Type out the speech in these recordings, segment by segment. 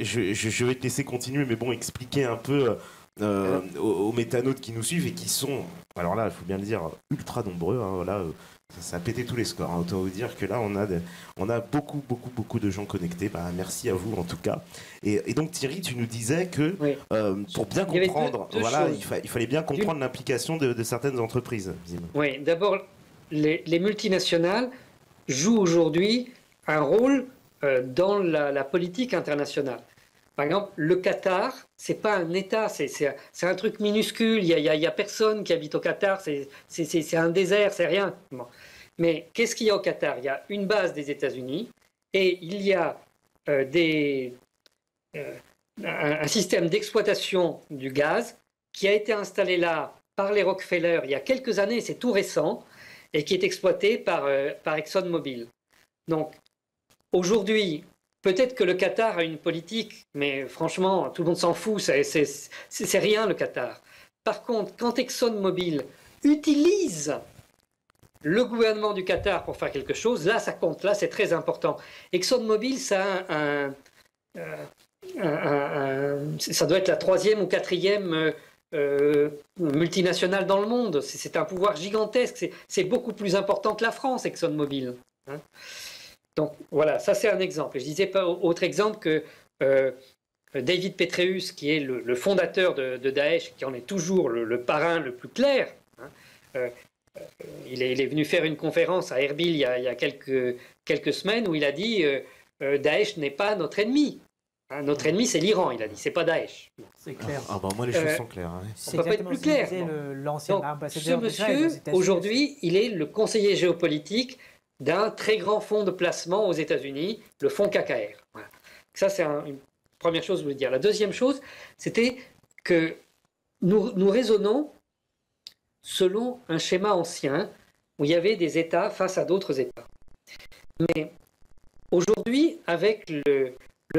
je vais te laisser continuer, mais bon, expliquer un peu aux métanautes qui nous suivent et qui sont, alors là, il faut bien le dire, ultra nombreux. Hein, voilà, ça a pété tous les scores. Hein, autant vous dire que là, on a beaucoup de gens connectés. Bah, merci à vous en tout cas. Et donc Thierry, tu nous disais que Oui. pour bien comprendre, deux voilà, choses. il fallait bien comprendre l'implication de certaines entreprises. Oui, d'abord, les multinationales jouent aujourd'hui un rôle dans la politique internationale. Par exemple, le Qatar, c'est pas un État, c'est un truc minuscule. Il y a personne qui habite au Qatar. C'est un désert, c'est rien. Bon. Mais qu'est-ce qu'il y a au Qatar? Il y a une base des États-Unis et il y a un système d'exploitation du gaz qui a été installé là par les Rockefeller il y a quelques années, c'est tout récent, et qui est exploité par ExxonMobil. Donc, aujourd'hui, peut-être que le Qatar a une politique, mais franchement, tout le monde s'en fout, c'est rien le Qatar. Par contre, quand ExxonMobil utilise le gouvernement du Qatar pour faire quelque chose, là ça compte, là c'est très important. ExxonMobil, ça a ça doit être la 3e ou 4e multinationale dans le monde. C'est un pouvoir gigantesque, c'est beaucoup plus important que la France, ExxonMobil. Hein. Donc voilà, ça c'est un exemple. Je disais pas autre exemple que David Petraeus, qui est le fondateur de Daesh, qui en est toujours le parrain le plus clair. Hein, il est venu faire une conférence à Erbil il y a quelques semaines où il a dit Daesh n'est pas notre ennemi. Hein, notre ennemi, c'est l'Iran, il a dit, c'est pas Daesh. C'est clair. Ah bah moi les choses sont claires. Hein. On peut pas être plus clair. L'ancien ce monsieur, aujourd'hui, il est le conseiller géopolitique d'un très grand fonds de placement aux États-Unis, le fonds KKR. Voilà. Ça, c'est une première chose que je voulais dire. La deuxième chose, c'était que nous raisonnons selon un schéma ancien où il y avait des États face à d'autres États. Mais aujourd'hui, avec le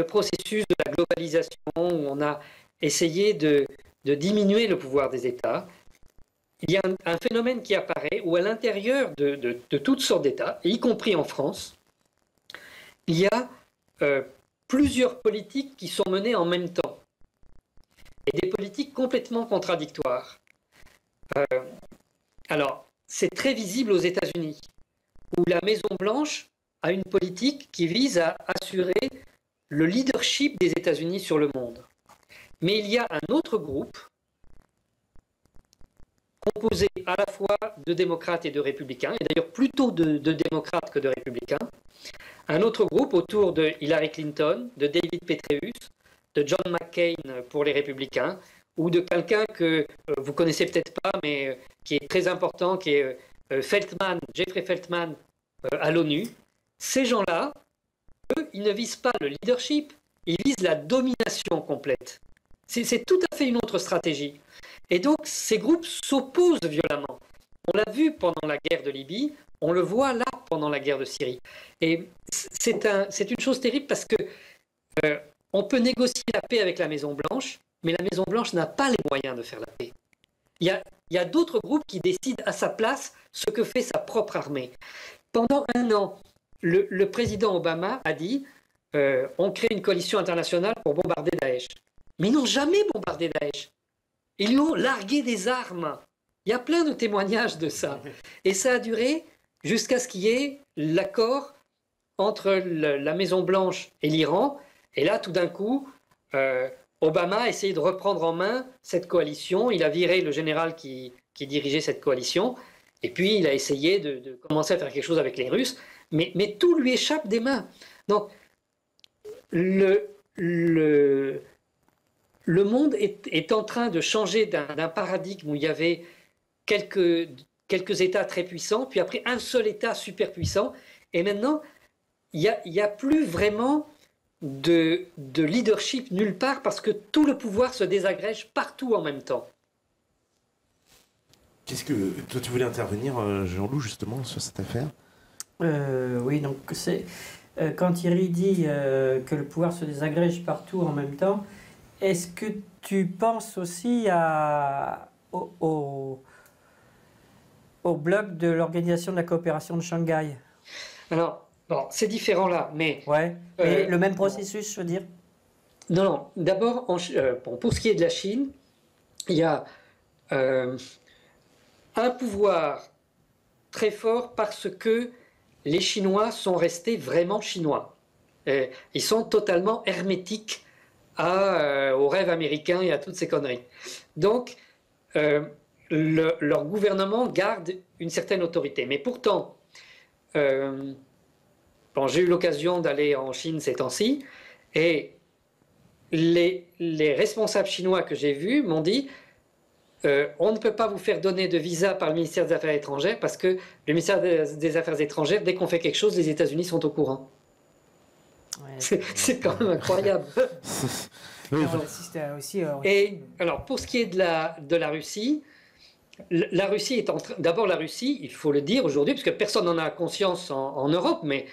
processus de la globalisation, où on a essayé de diminuer le pouvoir des États, il y a un phénomène qui apparaît où à l'intérieur de toutes sortes d'États, y compris en France, il y a plusieurs politiques qui sont menées en même temps. Et des politiques complètement contradictoires. Alors, c'est très visible aux États-Unis, où la Maison-Blanche a une politique qui vise à assurer le leadership des États-Unis sur le monde. Mais il y a un autre groupe, composé à la fois de démocrates et de républicains, et d'ailleurs plutôt de démocrates que de républicains, un autre groupe autour de Hillary Clinton, de David Petraeus, de John McCain pour les républicains, ou de quelqu'un que vous connaissez peut-être pas, mais qui est très important, qui est Jeffrey Feltman à l'ONU. Ces gens-là, eux, ils ne visent pas le leadership, ils visent la domination complète. C'est tout à fait une autre stratégie. Et donc, ces groupes s'opposent violemment. On l'a vu pendant la guerre de Libye, on le voit là pendant la guerre de Syrie. Et c'est une chose terrible parce que on peut négocier la paix avec la Maison-Blanche, mais la Maison-Blanche n'a pas les moyens de faire la paix. Il y a d'autres groupes qui décident à sa place ce que fait sa propre armée. Pendant un an, le président Obama a dit on crée une coalition internationale pour bombarder Daesh. Mais ils n'ont jamais bombardé Daesh. Ils lui ont largué des armes. Il y a plein de témoignages de ça. Et ça a duré jusqu'à ce qu'il y ait l'accord entre la Maison-Blanche et l'Iran. Et là, tout d'un coup, Obama a essayé de reprendre en main cette coalition. Il a viré le général qui dirigeait cette coalition. Et puis, il a essayé de commencer à faire quelque chose avec les Russes. Mais tout lui échappe des mains. Donc, le monde est en train de changer d'un paradigme où il y avait quelques États très puissants, puis après un seul État super puissant. Et maintenant, il n'y a plus vraiment de leadership nulle part parce que tout le pouvoir se désagrège partout en même temps. Qu'est-ce que toi tu voulais intervenir, Jean-Loup, justement sur cette affaire? Oui, donc c'est quand Thierry dit que le pouvoir se désagrège partout en même temps, est-ce que tu penses aussi au bloc de l'Organisation de la coopération de Shanghai? Alors, bon, c'est différent là, mais... Ouais, mais le même processus, je veux dire. Non, non. D'abord, bon, pour ce qui est de la Chine, il y a un pouvoir très fort parce que les Chinois sont restés vraiment chinois. Ils sont totalement hermétiques au rêve américain et à toutes ces conneries. Donc, leur gouvernement garde une certaine autorité. Mais pourtant, bon, j'ai eu l'occasion d'aller en Chine ces temps-ci, et les responsables chinois que j'ai vus m'ont dit on ne peut pas vous faire donner de visa par le ministère des Affaires étrangères parce que le ministère des Affaires étrangères, dès qu'on fait quelque chose, les États-Unis sont au courant. Ouais. C'est quand même incroyable. Et alors, pour ce qui est de la Russie, la Russie est en train. D'abord, la Russie, il faut le dire aujourd'hui, parce que personne n'en a conscience en Europe, mais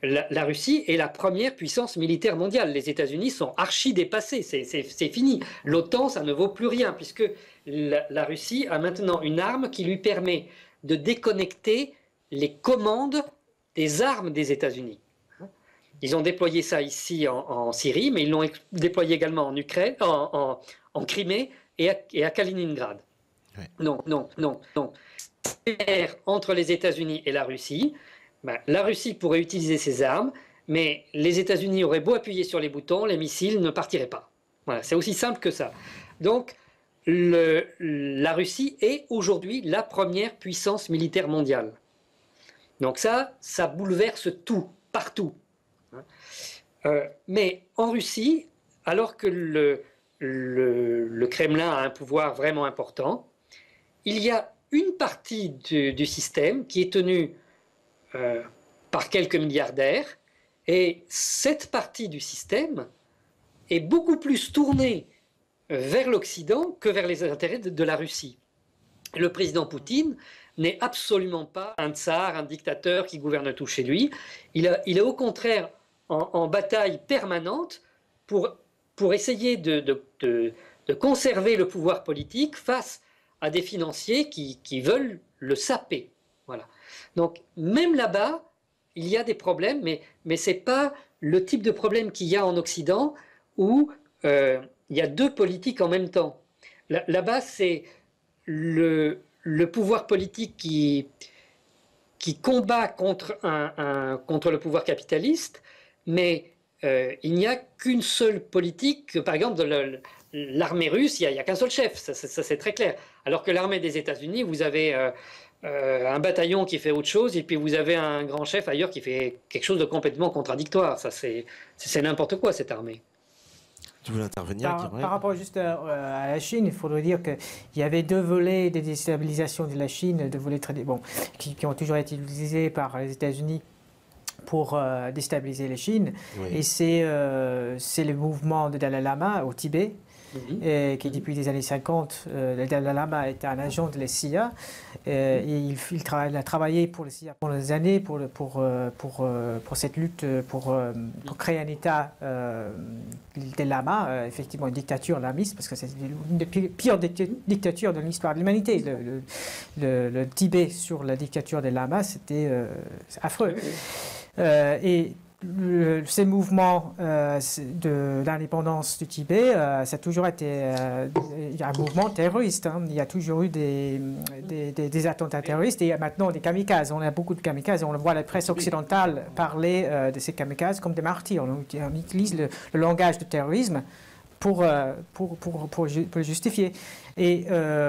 la Russie est la première puissance militaire mondiale. Les États-Unis sont archi dépassés, c'est fini. L'OTAN, ça ne vaut plus rien, puisque la Russie a maintenant une arme qui lui permet de déconnecter les commandes des armes des États-Unis. Ils ont déployé ça ici en Syrie, mais ils l'ont déployé également en Ukraine, en Crimée et à Kaliningrad. Ouais. Non. Entre les États-Unis et la Russie, la Russie pourrait utiliser ses armes, mais les États-Unis auraient beau appuyer sur les boutons, les missiles ne partiraient pas. Voilà, c'est aussi simple que ça. Donc, la Russie est aujourd'hui la première puissance militaire mondiale. Donc ça bouleverse tout, partout. Mais en Russie, alors que le Kremlin a un pouvoir vraiment important, il y a une partie du système qui est tenue par quelques milliardaires, et cette partie du système est beaucoup plus tournée vers l'Occident que vers les intérêts de la Russie. Le président Poutine n'est absolument pas un tsar, un dictateur qui gouverne tout chez lui. Il est au contraire en bataille permanente pour essayer de conserver le pouvoir politique face à des financiers qui veulent le saper. Voilà. Donc même là-bas, il y a des problèmes, mais ce n'est pas le type de problème qu'il y a en Occident où il y a deux politiques en même temps. Là-bas, c'est le pouvoir politique qui combat contre le pouvoir capitaliste, mais il n'y a qu'une seule politique. Par exemple, l'armée russe, il n'y a qu'un seul chef, ça c'est très clair. Alors que l'armée des États-Unis, vous avez un bataillon qui fait autre chose, et puis vous avez un grand chef ailleurs qui fait quelque chose de complètement contradictoire. Ça, c'est n'importe quoi, cette armée. Tu voulais intervenir, par rapport juste à la Chine, il faudrait dire qu'il y avait deux volets de déstabilisation de la Chine, deux volets qui ont toujours été utilisés par les États-Unis pour déstabiliser la Chine. Oui. Et c'est le mouvement de Dalai Lama au Tibet, qui depuis les années 50, le Dalai Lama était un agent de la CIA. Et il a travaillé pour la CIA pendant des années pour cette lutte, pour créer un État des lamas, effectivement une dictature lamiste, parce que c'est une des pires dictatures de l'histoire de l'humanité. Le Tibet sur la dictature des lamas, c'était affreux. Et ces mouvements de l'indépendance du Tibet, ça a toujours été un mouvement terroriste. Hein. Il y a toujours eu des attentats terroristes, et il y a maintenant des kamikazes. On a beaucoup de kamikazes. On voit la presse occidentale parler de ces kamikazes comme des martyrs. On utilise le langage du terrorisme pour le justifier. Et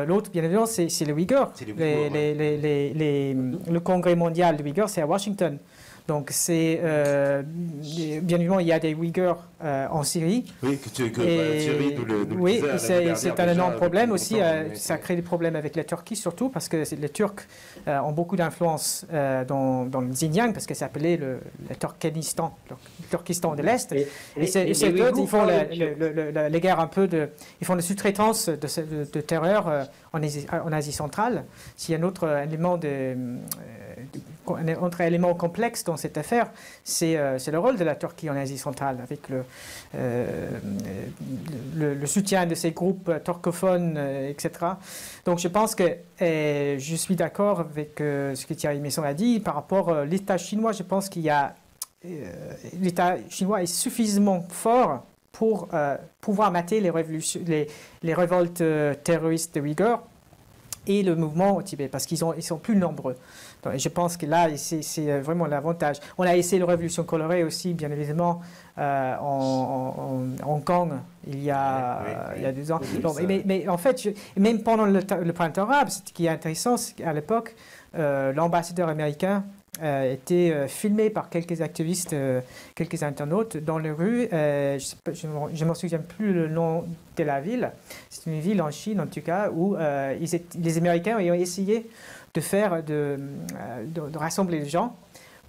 l'autre, bien évidemment, c'est les Ouïghours. Le Congrès mondial des Ouïghours, c'est à Washington. Donc, bien évidemment, il y a des Ouïghours en Syrie. Oui, Syrie, oui, c'est un énorme problème aussi. Ça crée des problèmes avec la Turquie, surtout, parce que les Turcs ont beaucoup d'influence dans le Xinjiang, parce que c'est appelé le Turkménistan, le Turkestan de l'Est. Et ces eux, ils font les guerres un peu ils font des sous-traitances de terreur en Asie centrale. S'il y a un autre élément autre élément complexe dans cette affaire, c'est le rôle de la Turquie en Asie centrale, avec le soutien de ces groupes turcophones, etc. Donc je pense que je suis d'accord avec ce que Thierry Meyssan a dit par rapport à l'État chinois. Je pense qu'il y a l'État chinois est suffisamment fort pour pouvoir mater les révoltes terroristes de Ouïghours et le mouvement au Tibet, parce qu'ils sont plus nombreux. Donc, je pense que là, c'est vraiment l'avantage. On a essayé la révolution colorée aussi, bien évidemment, en Hong Kong, il y a 2 ans. Oui, bon, mais en fait, même pendant le printemps arabe, ce qui est intéressant, c'est qu'à l'époque, l'ambassadeur américain était filmé par quelques activistes, quelques internautes dans les rues. Je ne m'en souviens plus le nom de la ville. C'est une ville en Chine, en tout cas, où les Américains ont essayé de rassembler les gens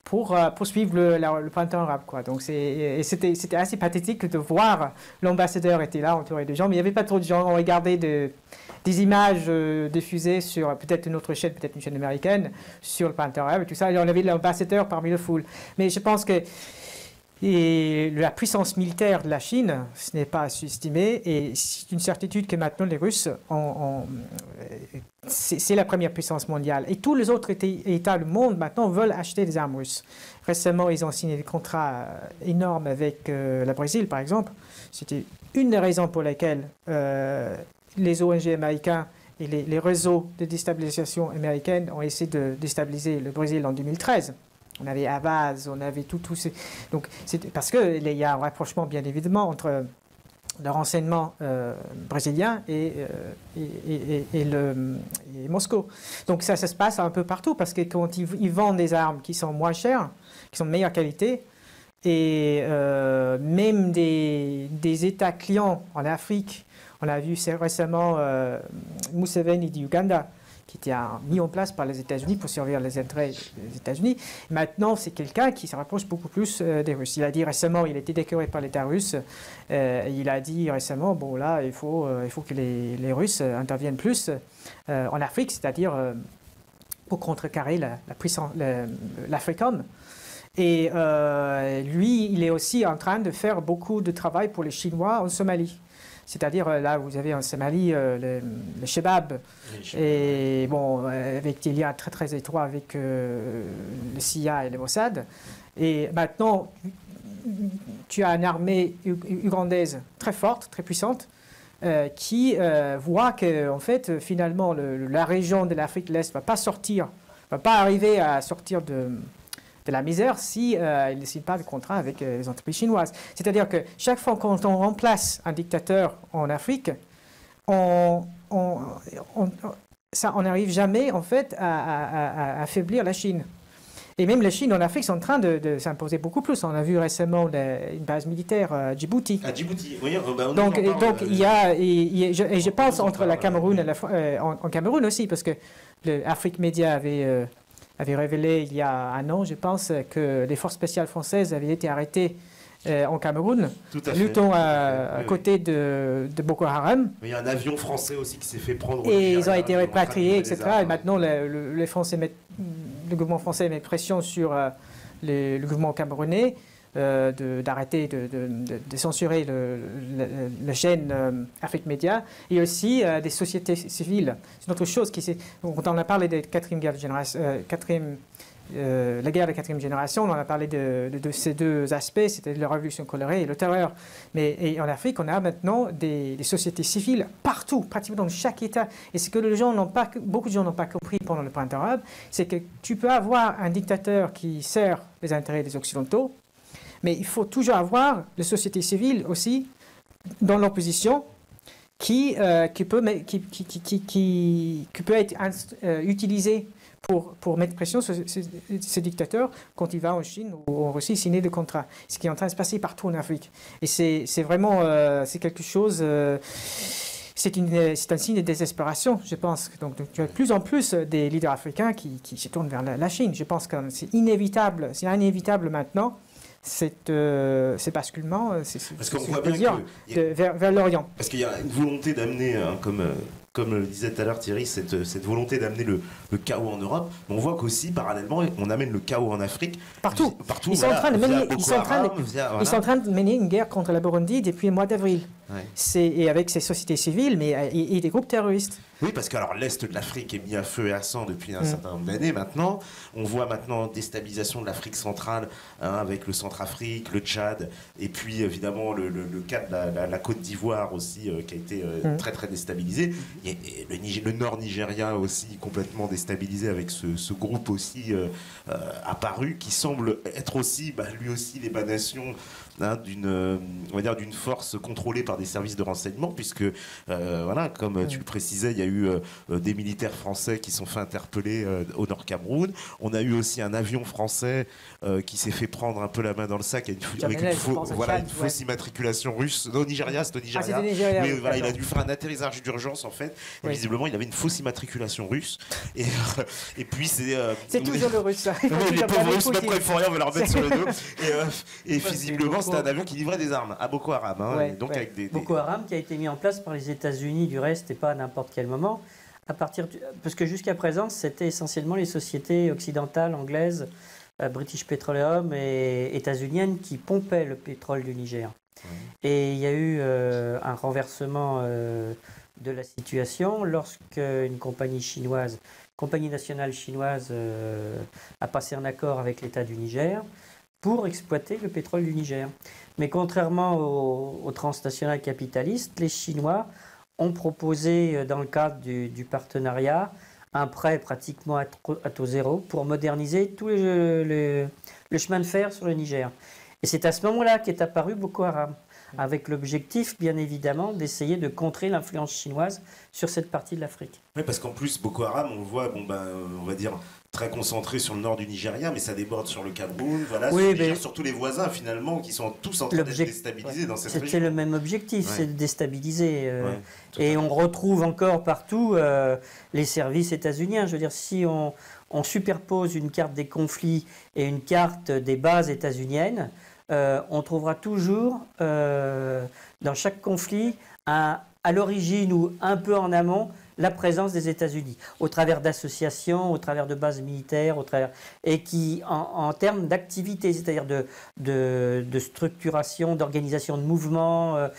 pour poursuivre le printemps arabe, quoi. Donc c'était assez pathétique de voir l'ambassadeur était là entouré de gens, mais il n'y avait pas trop de gens. On regardait des images diffusées sur peut-être une autre chaîne, peut-être une chaîne américaine, sur le printemps arabe et tout ça. Et on avait l'ambassadeur parmi la foule. Mais je pense que la puissance militaire de la Chine, ce n'est pas à sous-estimer. Et c'est une certitude que maintenant les Russes c'est la première puissance mondiale. Et tous les autres États du monde maintenant veulent acheter des armes russes. Récemment, ils ont signé des contrats énormes avec le Brésil, par exemple. C'était une des raisons pour lesquelles les ONG américains et les réseaux de déstabilisation américaine ont essayé de déstabiliser le Brésil en 2013. On avait Havas, on avait tout ces... Donc, c'est parce qu'il y a un rapprochement, bien évidemment, entre le renseignement brésilien et Moscou. Donc ça se passe un peu partout, parce que quand ils vendent des armes qui sont moins chères, qui sont de meilleure qualité, et même des États clients en Afrique, on a vu récemment Museveni du Ouganda, qui était mis en place par les États-Unis pour servir les intérêts des États-Unis. Maintenant, c'est quelqu'un qui se rapproche beaucoup plus des Russes. Il a dit récemment, il a été décoré par l'État russe, il a dit récemment, bon là, il faut que les Russes interviennent plus en Afrique, c'est-à-dire pour contrecarrer la puissance, l'Africom. Et lui, il est aussi en train de faire beaucoup de travail pour les Chinois en Somalie. C'est-à-dire, là, vous avez en Somalie le Chebab, et bon, avec des liens très, très étroits avec le CIA et le Mossad. Et maintenant, tu as une armée ugandaise très forte, très puissante, qui voit que, en fait, finalement, la région de l'Afrique de l'Est ne va pas arriver à sortir de la misère si il ne signe pas de contrat avec les entreprises chinoises. C'est-à-dire que chaque fois quand on remplace un dictateur en Afrique, on n'arrive jamais en fait à affaiblir la Chine. Et même la Chine en Afrique sont en train de s'imposer beaucoup plus. On a vu récemment une base militaire à Djibouti. À Djibouti, oui. Donc il y a, et je pense entre la Cameroun et en Cameroun aussi, parce que l'Afrique Média avait révélé il y a 1 an, je pense, que les forces spéciales françaises avaient été arrêtées en Cameroun, luttant à côté de Boko Haram. Mais il y a un avion français aussi qui s'est fait prendre. Et ils ont été répatriés, etc. Et maintenant, le gouvernement français met pression sur le gouvernement camerounais d'arrêter de censurer la chaîne Afrique Média, et aussi des sociétés civiles. C'est une autre chose quand on a parlé de la guerre de quatrième génération, on a parlé de ces 2 aspects, c'était la révolution colorée et le terreur. Mais en Afrique, on a maintenant des sociétés civiles partout, pratiquement dans chaque État. Et ce que beaucoup de gens n'ont pas compris pendant le printemps arabe, c'est que tu peux avoir un dictateur qui sert les intérêts des Occidentaux, mais il faut toujours avoir la société civile aussi dans l'opposition qui peut être utilisée pour mettre pression sur ce dictateur quand il va en Chine ou en Russie signer des contrats. Ce qui est en train de se passer partout en Afrique. Et c'est vraiment c'est quelque chose... c'est un signe de désespération, je pense. Donc tu as de plus en plus des leaders africains qui se tournent vers la Chine. Je pense que c'est inévitable maintenant. Ces basculement, parce qu'on voit bien vers l'Orient. Parce qu'il y a une volonté d'amener, comme le disait tout à l'heure Thierry, cette volonté d'amener le chaos en Europe. Mais on voit qu'aussi, parallèlement, on amène le chaos en Afrique. Partout. Ils sont en train de mener une guerre contre la Burundi depuis le mois d'avril. et avec ses sociétés civiles, mais et des groupes terroristes. Oui, parce que alors l'Est de l'Afrique est mis à feu et à sang depuis un certain nombre d'années maintenant. On voit maintenant déstabilisation de l'Afrique centrale avec le Centrafrique, le Tchad, et puis évidemment le cas de la Côte d'Ivoire aussi qui a été très très déstabilisé. Et le Nord Nigeria aussi complètement déstabilisé avec ce groupe aussi apparu qui semble être aussi lui aussi l'émanation d'une force contrôlée par des services de renseignement, puisque voilà, comme tu le précisais, il y a eu des militaires français qui sont fait interpeller au Nord Cameroun. On a eu aussi un avion français qui s'est fait prendre un peu la main dans le sac avec une fausse immatriculation russe. Non, au Nigeria, c'était au Nigeria. C'était Nigeria, mais voilà, il a dû faire un atterrissage d'urgence en fait. Et visiblement, il avait une fausse immatriculation russe. Et puis c'est toujours le russe, ça. Les pauvres Russes, même quand ils font rien, on va leur mettre sur le dos. Et visiblement, c'était un avion qui livrait des armes à Boko Haram. Avec Boko Haram qui a été mis en place par les États-Unis du reste et pas à n'importe quel moment. Parce que jusqu'à présent, c'était essentiellement les sociétés occidentales, anglaises, British Petroleum et états-uniennes qui pompaient le pétrole du Niger. Et il y a eu un renversement de la situation lorsqu'une compagnie nationale chinoise a passé un accord avec l'État du Niger pour exploiter le pétrole du Niger. Mais contrairement aux transnationales capitalistes, les Chinois ont proposé, dans le cadre du partenariat, un prêt pratiquement à taux zéro pour moderniser tout le chemin de fer sur le Niger. Et c'est à ce moment-là qu'est apparu Boko Haram, avec l'objectif, bien évidemment, d'essayer de contrer l'influence chinoise sur cette partie de l'Afrique. Oui, parce qu'en plus, Boko Haram, on le voit, on va dire, très concentré sur le nord du Nigeria, mais ça déborde sur le Cameroun, sur tous les voisins, finalement, qui sont tous en train d'être déstabilisés dans cette région. C'était le même objectif, c'est de déstabiliser. Et on retrouve encore partout les services états-uniens. Je veux dire, si on superpose une carte des conflits et une carte des bases états-uniennes, on trouvera toujours, dans chaque conflit, à l'origine ou un peu en amont, la présence des États-Unis, au travers d'associations, au travers de bases militaires, et qui, en termes d'activité, c'est-à-dire de structuration, d'organisation de mouvements,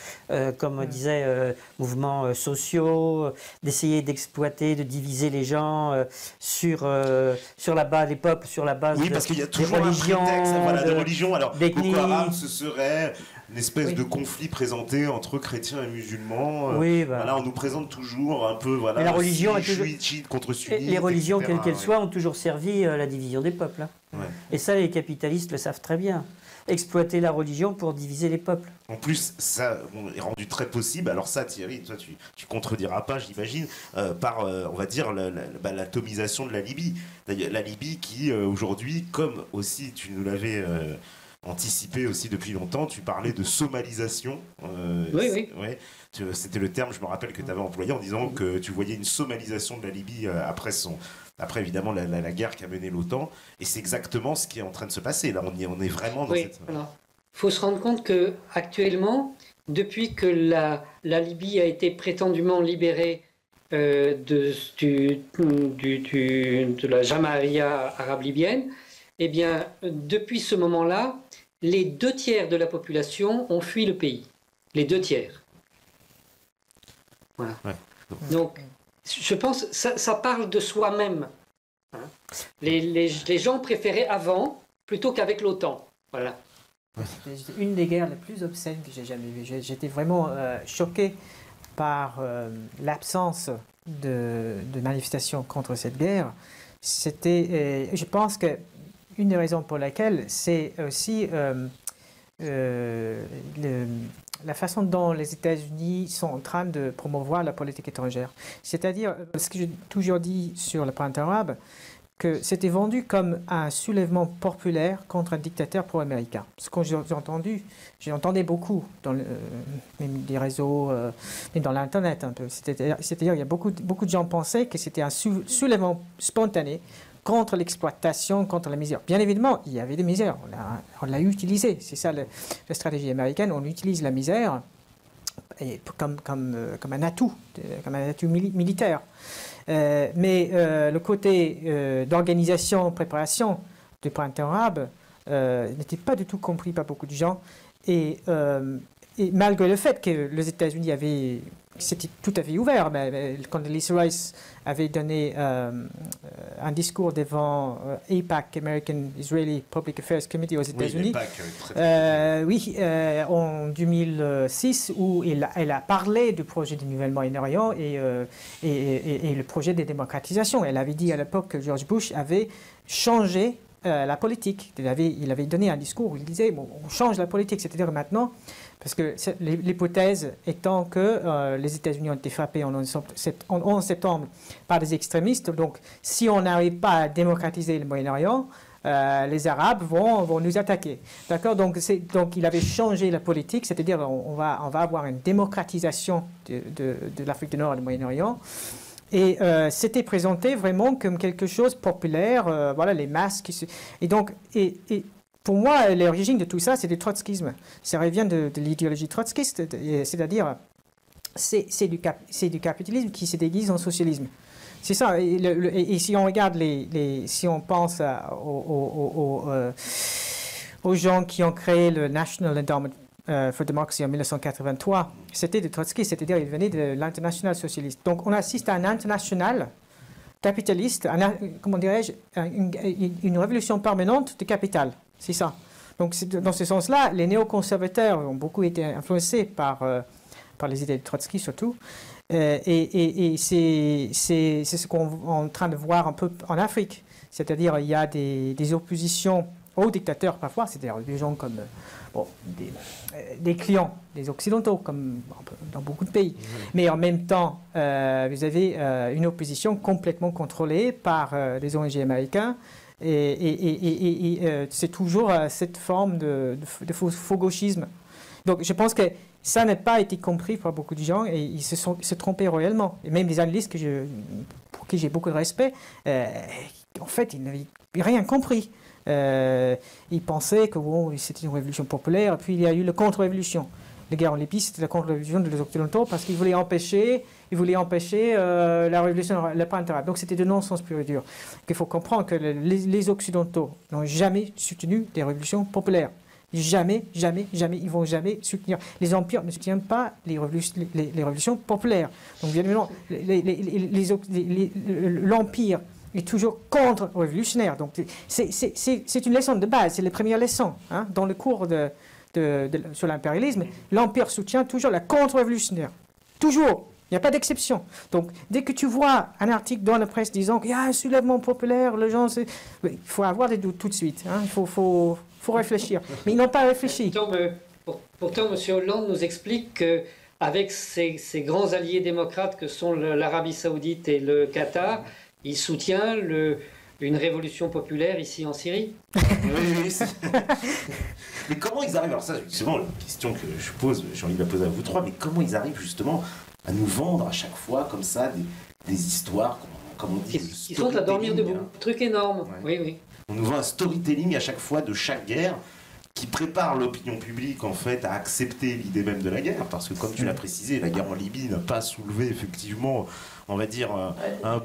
comme on disait, mouvements sociaux, d'essayer d'exploiter, de diviser les gens sur la base des peuples, sur la base parce qu'il y a toujours un prétexte de religion. Alors, Boko Haram, ce serait une espèce de conflit présenté entre chrétiens et musulmans. On nous présente toujours un peu la religion chiite contre sunnite. Les religions, quelles qu'elles soient, ont toujours servi la division des peuples. Et ça, les capitalistes le savent très bien. Exploiter la religion pour diviser les peuples. En plus, ça est rendu très possible. Alors ça, Thierry, toi, tu contrediras pas, j'imagine, par, on va dire, l'atomisation de la Libye. La Libye qui, aujourd'hui, comme aussi tu nous l'avais anticipé aussi depuis longtemps, tu parlais de somalisation. Oui. C'était le terme, je me rappelle, que tu avais employé en disant que tu voyais une somalisation de la Libye après évidemment la guerre qu'a menée l'OTAN, et c'est exactement ce qui est en train de se passer. Là, on est vraiment dans cette... Alors, il faut se rendre compte qu'actuellement, depuis que la Libye a été prétendument libérée de la Jamaïa arabe libyenne, eh bien, depuis ce moment-là, les 2/3 de la population ont fui le pays. Les 2/3. Voilà. Donc, je pense que ça parle de soi-même. Les gens préféraient avant plutôt qu'avec l'OTAN. Voilà. C'était une des guerres les plus obscènes que j'ai jamais vues. J'étais vraiment choqué par l'absence de manifestations contre cette guerre. Je pense que une des raisons pour laquelle c'est aussi la façon dont les États-Unis sont en train de promouvoir la politique étrangère. C'est-à-dire, ce que j'ai toujours dit sur le printemps arabe, que c'était vendu comme un soulèvement populaire contre un dictateur pro-américain. Ce que j'entendais beaucoup dans même des réseaux, même dans l'Internet un peu. C'est-à-dire, il y a beaucoup de gens pensaient que c'était un soulèvement spontané contre l'exploitation, contre la misère. Bien évidemment, il y avait des misères. On l'a utilisé. C'est ça la stratégie américaine. On utilise la misère comme un atout militaire. Mais le côté d'organisation, préparation du printemps arabe n'était pas du tout compris par beaucoup de gens. Et malgré le fait que les États-Unis c'était tout à fait ouvert, mais quand Lisa Rice avait donné un discours devant AIPAC, American Israeli Public Affairs Committee aux États-Unis, en 2006, où elle a parlé du projet du nouvel Moyen-Orient et le projet de démocratisation. Elle avait dit à l'époque que George Bush avait changé la politique. Il avait donné un discours où il disait bon, on change la politique, c'est-à-dire maintenant. Parce que l'hypothèse étant que les États-Unis ont été frappés en 11 septembre par des extrémistes, donc si on n'arrive pas à démocratiser le Moyen-Orient, les Arabes vont nous attaquer. D'accord, donc il avait changé la politique, c'est-à-dire on va avoir une démocratisation de l'Afrique du Nord et du Moyen-Orient. Et c'était présenté vraiment comme quelque chose de populaire, voilà, les masses qui se... Et donc, pour moi, l'origine de tout ça, c'est du trotskisme. Ça revient de l'idéologie trotskiste, c'est-à-dire c'est du capitalisme qui se déguise en socialisme. C'est ça. Et si on regarde si on pense aux gens qui ont créé le National Endowment for Democracy en 1983, c'était de Trotsky, c'est-à-dire il venait de l'international socialiste. Donc on assiste à un international capitaliste, comment dirais-je, une révolution permanente du capital. C'est ça. Donc, dans ce sens-là, les néoconservateurs ont beaucoup été influencés par les idées de Trotsky, surtout. Et c'est ce qu'on est en train de voir un peu en Afrique. C'est-à-dire, il y a des oppositions aux dictateurs, parfois, c'est-à-dire des gens comme des clients, des Occidentaux, comme dans beaucoup de pays. Mais en même temps, vous avez une opposition complètement contrôlée par les ONG américains. Et c'est toujours cette forme de faux gauchisme. Donc je pense que ça n'a pas été compris par beaucoup de gens et ils se trompaient royalement. Et même les analystes pour qui j'ai beaucoup de respect, en fait, ils n'avaient rien compris. Ils pensaient que c'était une révolution populaire, et puis il y a eu la contre-révolution. La guerre en Libye, c'était la contre-révolution des Occidentaux parce qu'ils voulaient empêcher la révolution, le printemps arabe. Donc c'était de non-sens pur et dur. Il faut comprendre que les Occidentaux n'ont jamais soutenu des révolutions populaires. Jamais, jamais, jamais, ils vont jamais soutenir. Les empires ne soutiennent pas les révolutions populaires. Donc bien évidemment, l'empire est toujours contre-révolutionnaire. Donc c'est une leçon de base, c'est la première leçon dans le cours sur l'impérialisme. L'empire soutient toujours la contre-révolutionnaire. Toujours. Il n'y a pas d'exception. Donc, dès que tu vois un article dans la presse disant qu'il y a un soulèvement populaire, les gens, il faut avoir des doutes tout de suite. Il faut réfléchir. Mais ils n'ont pas réfléchi. Pourtant, M. Hollande nous explique qu'avec ses grands alliés démocrates que sont l'Arabie Saoudite et le Qatar, il soutient une révolution populaire ici en Syrie. Oui. Mais comment ils arrivent, alors ça, c'est souvent la question que je pose, j'ai envie de la poser à vous trois, mais comment ils arrivent justement à nous vendre à chaque fois comme ça des histoires, comme on dit, ils sont à dormir debout, truc énorme. Ouais. Oui. On nous vend un storytelling à chaque fois de chaque guerre qui prépare l'opinion publique en fait à accepter l'idée même de la guerre, parce que comme tu l'as précisé, la guerre en Libye n'a pas soulevé effectivement, on va dire,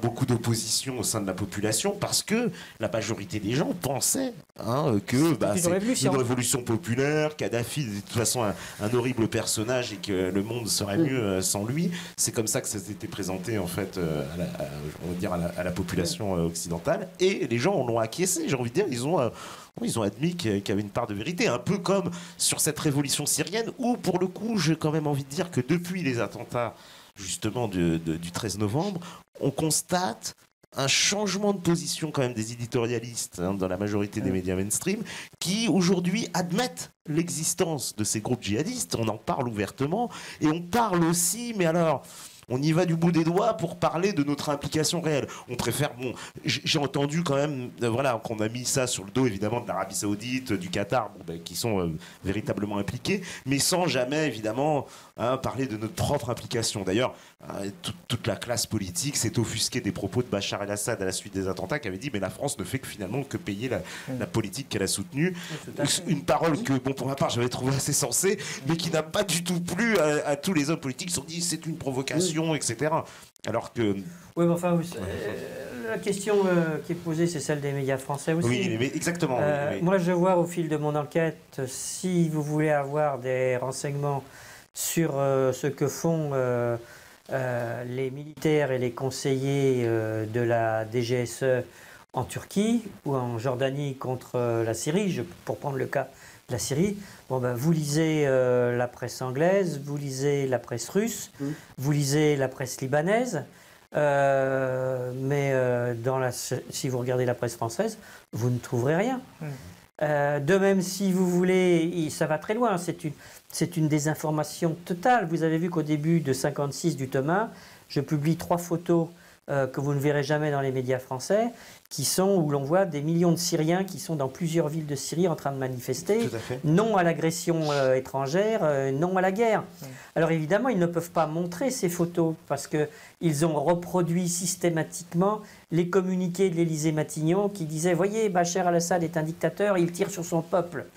beaucoup d'opposition au sein de la population, parce que la majorité des gens pensaient que c'est une révolution populaire, Kadhafi de toute façon un horrible personnage et que le monde serait mieux sans lui. C'est comme ça que ça s'était présenté en fait à la population occidentale, et les gens en ont acquiescé, j'ai envie de dire, ils ont admis qu'il y avait une part de vérité, un peu comme sur cette révolution syrienne, où pour le coup, j'ai quand même envie de dire que depuis les attentats justement du 13 novembre, on constate un changement de position quand même des éditorialistes dans la majorité des médias mainstream qui aujourd'hui admettent l'existence de ces groupes djihadistes. On en parle ouvertement et on parle aussi, mais alors... On y va du bout des doigts pour parler de notre implication réelle. On préfère... Bon, j'ai entendu quand même qu'on a mis ça sur le dos, évidemment, de l'Arabie Saoudite, du Qatar, qui sont véritablement impliqués, mais sans jamais, évidemment, parler de notre propre implication. D'ailleurs, toute la classe politique s'est offusquée des propos de Bachar el-Assad à la suite des attentats, qui avait dit « mais la France ne fait que finalement que payer la politique qu'elle a soutenue ». Une parole que, pour ma part, j'avais trouvé assez sensée, mais qui n'a pas du tout plu à tous les hommes politiques. Ils se sont dit « c'est une provocation ». d'information, etc. Alors que... Oui, mais enfin, la question qui est posée, c'est celle des médias français aussi. Oui, mais exactement. Oui. Moi, je vois au fil de mon enquête, si vous voulez avoir des renseignements sur ce que font les militaires et les conseillers de la DGSE en Turquie ou en Jordanie contre la Syrie, pour prendre le cas de la Syrie, vous lisez la presse anglaise, vous lisez la presse russe, vous lisez la presse libanaise, mais si vous regardez la presse française, vous ne trouverez rien. De même, si vous voulez, ça va très loin, c'est une désinformation totale. Vous avez vu qu'au début de 56 du tome 1, je publie 3 photos que vous ne verrez jamais dans les médias français, où l'on voit des millions de Syriens qui sont dans plusieurs villes de Syrie en train de manifester, non à l'agression étrangère, non à la guerre. Alors évidemment, ils ne peuvent pas montrer ces photos parce qu'ils ont reproduit systématiquement les communiqués de l'Élysée-Matignon qui disaient « Voyez, Bachar al-Assad est un dictateur, il tire sur son peuple ».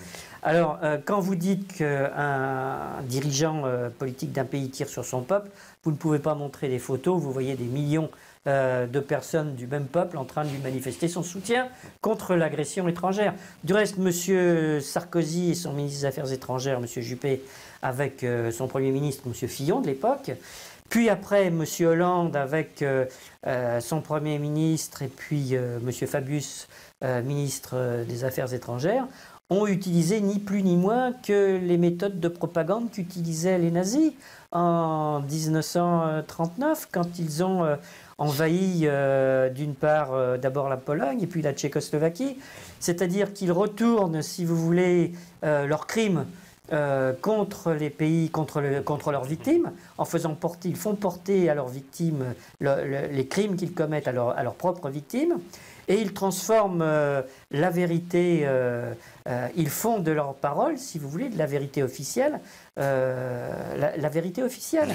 Alors, quand vous dites qu'un dirigeant politique d'un pays tire sur son peuple, vous ne pouvez pas montrer des photos, vous voyez des millions de personnes du même peuple en train de lui manifester son soutien contre l'agression étrangère. Du reste, M. Sarkozy et son ministre des Affaires étrangères, M. Juppé, avec son Premier ministre, M. Fillon de l'époque, puis après M. Hollande avec son Premier ministre et puis M. Fabius, ministre des Affaires étrangères, ont utilisé ni plus ni moins que les méthodes de propagande qu'utilisaient les nazis en 1939, quand ils ont envahi d'une part d'abord la Pologne et puis la Tchécoslovaquie. C'est-à-dire qu'ils retournent, si vous voulez, leurs crimes contre les pays, contre leurs victimes, en faisant porter, ils font porter à leurs victimes les crimes qu'ils commettent à leurs propres victimes. Et ils transforment la vérité, ils font de leurs paroles, si vous voulez, de la vérité officielle, la vérité officielle.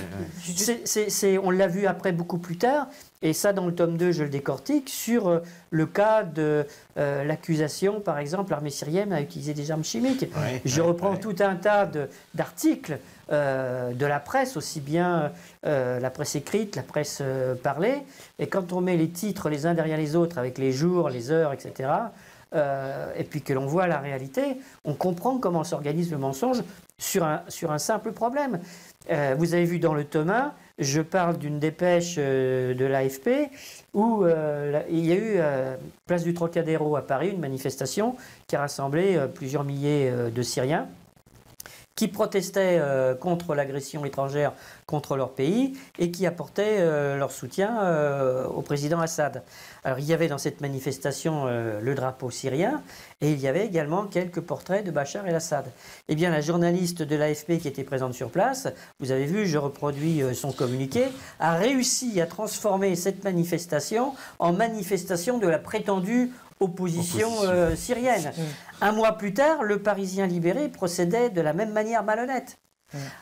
On l'a vu après beaucoup plus tard, et ça dans le tome 2, je le décortique, sur le cas de l'accusation, par exemple, l'armée syrienne a utilisé des armes chimiques. Je reprends tout un tas d'articles de la presse, aussi bien la presse écrite, la presse parlée, et quand on met les titres les uns derrière les autres avec les jours, les heures, etc., et puis que l'on voit la réalité, on comprend comment s'organise le mensonge sur un simple problème. Vous avez vu dans le tome 1, je parle d'une dépêche de l'AFP où il y a eu, place du Trocadéro à Paris, une manifestation qui a rassemblé plusieurs milliers de Syriens qui protestaient contre l'agression étrangère contre leur pays et qui apportaient leur soutien au président Assad. Alors il y avait dans cette manifestation le drapeau syrien et il y avait également quelques portraits de Bachar el-Assad. Eh bien la journaliste de l'AFP qui était présente sur place, vous avez vu, je reproduis son communiqué, a réussi à transformer cette manifestation en manifestation de la prétendue opposition syrienne. Un mois plus tard, le Parisien libéré procédait de la même manière malhonnête.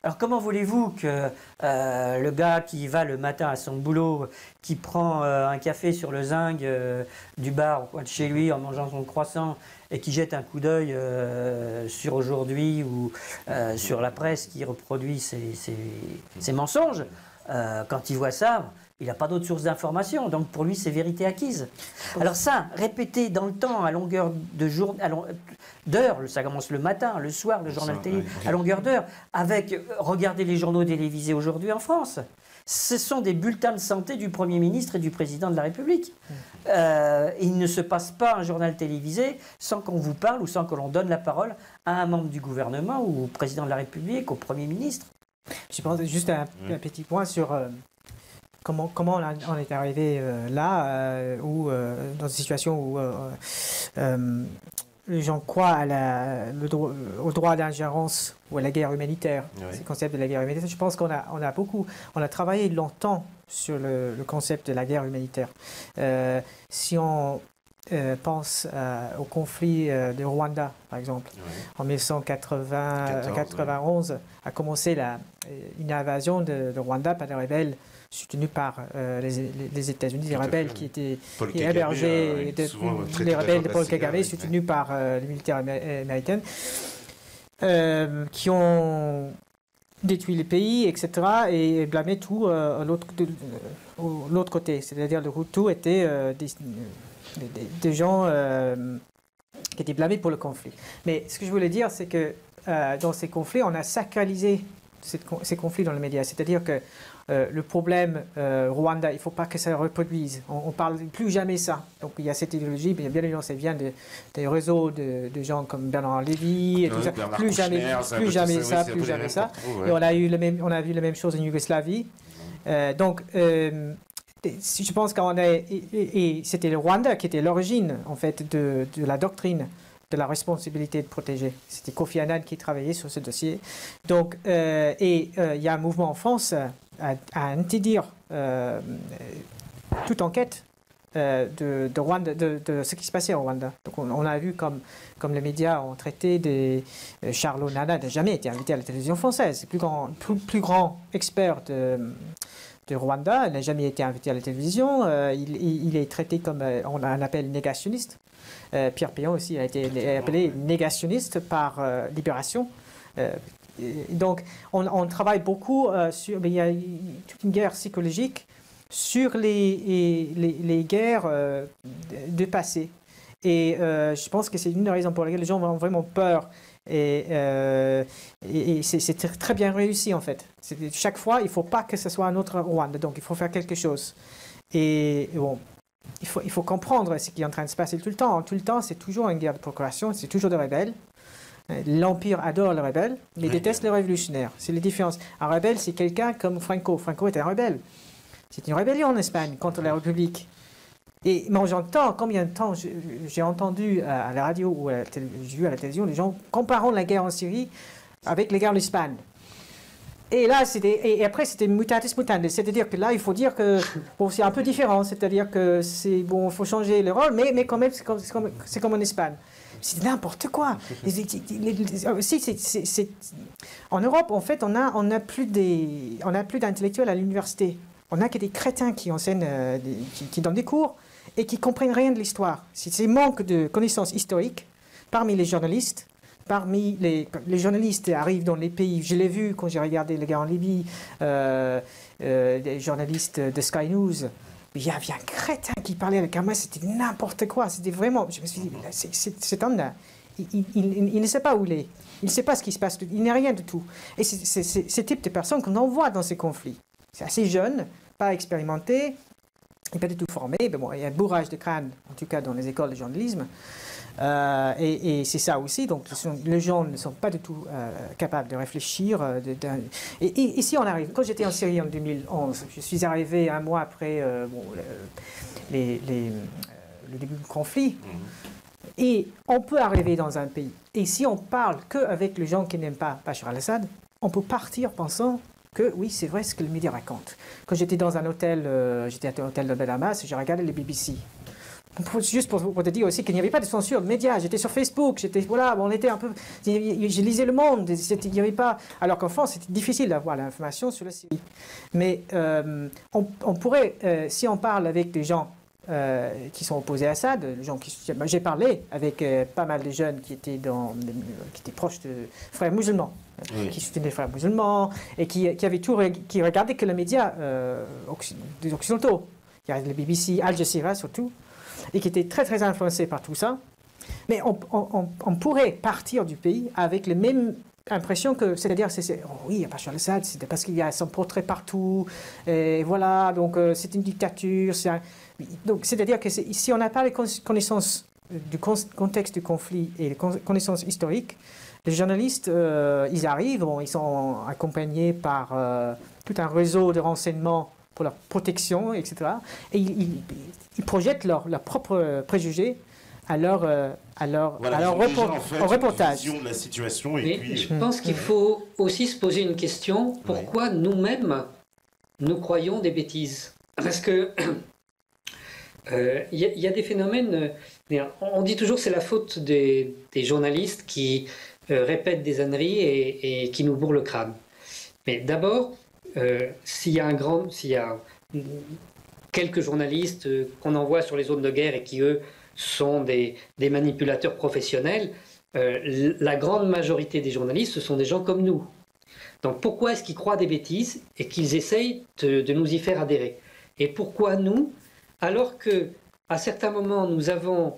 Alors comment voulez-vous que le gars qui va le matin à son boulot, qui prend un café sur le zinc du bar au coin de chez lui en mangeant son croissant et qui jette un coup d'œil sur Aujourd'hui ou sur la presse qui reproduit ces mensonges, quand il voit ça, il n'a pas d'autre source d'information, donc pour lui c'est vérité acquise. Alors ça, répété dans le temps, à longueur de jour, d'heures, ça commence le matin, le soir, le journal télé, à longueur d'heure, avec, regardez les journaux télévisés aujourd'hui en France. Ce sont des bulletins de santé du Premier ministre et du Président de la République. Il ne se passe pas un journal télévisé sans qu'on vous parle ou sans que l'on donne la parole à un membre du gouvernement ou au Président de la République, au Premier ministre. Je pense juste un petit point sur... Comment on est arrivé là, dans une situation où les gens croient au droit d'ingérence ou à la guerre humanitaire, ce concept de la guerre humanitaire. Je pense qu'on a travaillé longtemps sur le concept de la guerre humanitaire. Si on pense au conflit de Rwanda, par exemple, en 1991, a commencé une invasion de Rwanda par des rebelles soutenus par les États-Unis, des rebelles qui étaient hébergés, les rebelles de Paul Kagame soutenus par les militaires américains, qui ont détruit le pays, etc. et blâmer tout à l'autre côté. C'est-à-dire le Hutu étaient des gens qui étaient blâmés pour le conflit. Mais ce que je voulais dire, c'est que dans ces conflits, on a sacralisé ces conflits dans les médias. C'est-à-dire que le problème Rwanda, il ne faut pas que ça se reproduise. On ne parle plus jamais ça. Donc il y a cette idéologie, bien évidemment, ça vient des réseaux de gens comme Bernard Lévy et tout ça. Plus jamais ça. Et on a vu la même chose en Yougoslavie. Donc je pense qu'on et c'était le Rwanda qui était l'origine en fait de la doctrine de la responsabilité de protéger. C'était Kofi Annan qui travaillait sur ce dossier. Donc, il y a un mouvement en France à interdire toute enquête de Rwanda, de ce qui se passait au Rwanda. Donc, on a vu comme les médias ont traité Charles Onana n'a jamais été invité à la télévision française. Le plus grand expert de Rwanda n'a jamais été invité à la télévision. Il est traité comme on l'appelle négationniste. Pierre Péan aussi a été appelé négationniste par Libération. Donc, on travaille beaucoup sur... il y a toute une guerre psychologique sur les guerres de passé. Et je pense que c'est une des raisons pour lesquelles les gens ont vraiment peur. Et c'est très bien réussi, en fait. Chaque fois, il ne faut pas que ce soit un autre Rwanda. Donc, il faut faire quelque chose. Et bon... Il faut comprendre ce qui est en train de se passer tout le temps. Tout le temps, c'est toujours une guerre de procuration, c'est toujours des rebelles. L'Empire adore les rebelles, mais déteste les révolutionnaires. C'est la différence. Un rebelle, c'est quelqu'un comme Franco. Franco était un rebelle. C'est une rébellion en Espagne contre la République. Et moi, j'entends, combien de temps j'ai entendu à la radio ou j'ai vu à la télévision les gens comparant la guerre en Syrie avec les guerres en Espagne. Et là, et après, c'était mutatis mutandis. C'est-à-dire que là, il faut dire que bon, c'est un peu différent. C'est-à-dire que il faut changer le rôle, mais quand même, c'est comme en Espagne. C'est n'importe quoi. En Europe, en fait, on n'a plus d'intellectuels à l'université. On n'a que des crétins qui enseignent, qui donnent des cours et qui comprennent rien de l'histoire. C'est manque de connaissances historiques parmi les journalistes. Parmi les journalistes arrivent dans les pays, je l'ai vu quand j'ai regardé les guerres en Libye, les journalistes de Sky News, il y avait un crétin qui parlait avec moi, c'était n'importe quoi, c'était vraiment, je me suis dit, cet homme-là, il ne sait pas où il est, il ne sait pas ce qui se passe, il n'est rien du tout. Et c'est ce type de personnes qu'on envoie dans ces conflits. C'est assez jeune, pas expérimenté, et pas du tout formé, mais bon, il y a un bourrage de crâne, en tout cas dans les écoles de journalisme. Et c'est ça aussi, donc les gens ne sont pas du tout capables de réfléchir. Et ici on arrive, quand j'étais en Syrie en 2011, je suis arrivé un mois après le début du conflit, et on peut arriver dans un pays, et si on parle qu'avec les gens qui n'aiment pas Bachar al-Assad, on peut partir pensant que oui, c'est vrai ce que le média raconte. Quand j'étais dans un hôtel, j'étais à l'hôtel de Belhamas, j'ai regardé les BBC. Juste pour te dire aussi qu'il n'y avait pas de censure de médias. J'étais sur Facebook, on était un peu... Je lisais Le Monde, il n'y avait pas... Alors qu'en France, c'était difficile d'avoir l'information sur la Syrie. Mais on pourrait, si on parle avec des gens qui sont opposés à Assad, j'ai parlé avec pas mal de jeunes qui étaient proches de frères musulmans, qui soutenaient les frères musulmans, et qui regardaient que les médias des occidentaux. Il y a le BBC, Al Jazeera surtout, et qui était très très influencé par tout ça. Mais on pourrait partir du pays avec les mêmes impressions que, c'est-à-dire, oui, Bachar al-Assad, c'est parce qu'il y a son portrait partout, et voilà, donc c'est une dictature. Donc, c'est-à-dire que si on n'a pas les connaissances du contexte du conflit et les connaissances historiques, les journalistes, ils arrivent, ils sont accompagnés par tout un réseau de renseignements pour leur protection, etc. Et ils projettent leurs propres préjugés à leur reportage. Vision de la situation et puis... Je pense qu'il faut aussi se poser une question, pourquoi nous-mêmes, nous croyons des bêtises? Parce que y a des phénomènes, on dit toujours que c'est la faute des journalistes qui répètent des âneries et qui nous bourrent le crâne. Mais d'abord, s'il y a quelques journalistes qu'on envoie sur les zones de guerre et qui, eux, sont des manipulateurs professionnels, la grande majorité des journalistes, ce sont des gens comme nous. Donc pourquoi est-ce qu'ils croient des bêtises et qu'ils essayent de nous y faire adhérer? Et pourquoi nous, alors que à certains moments nous avons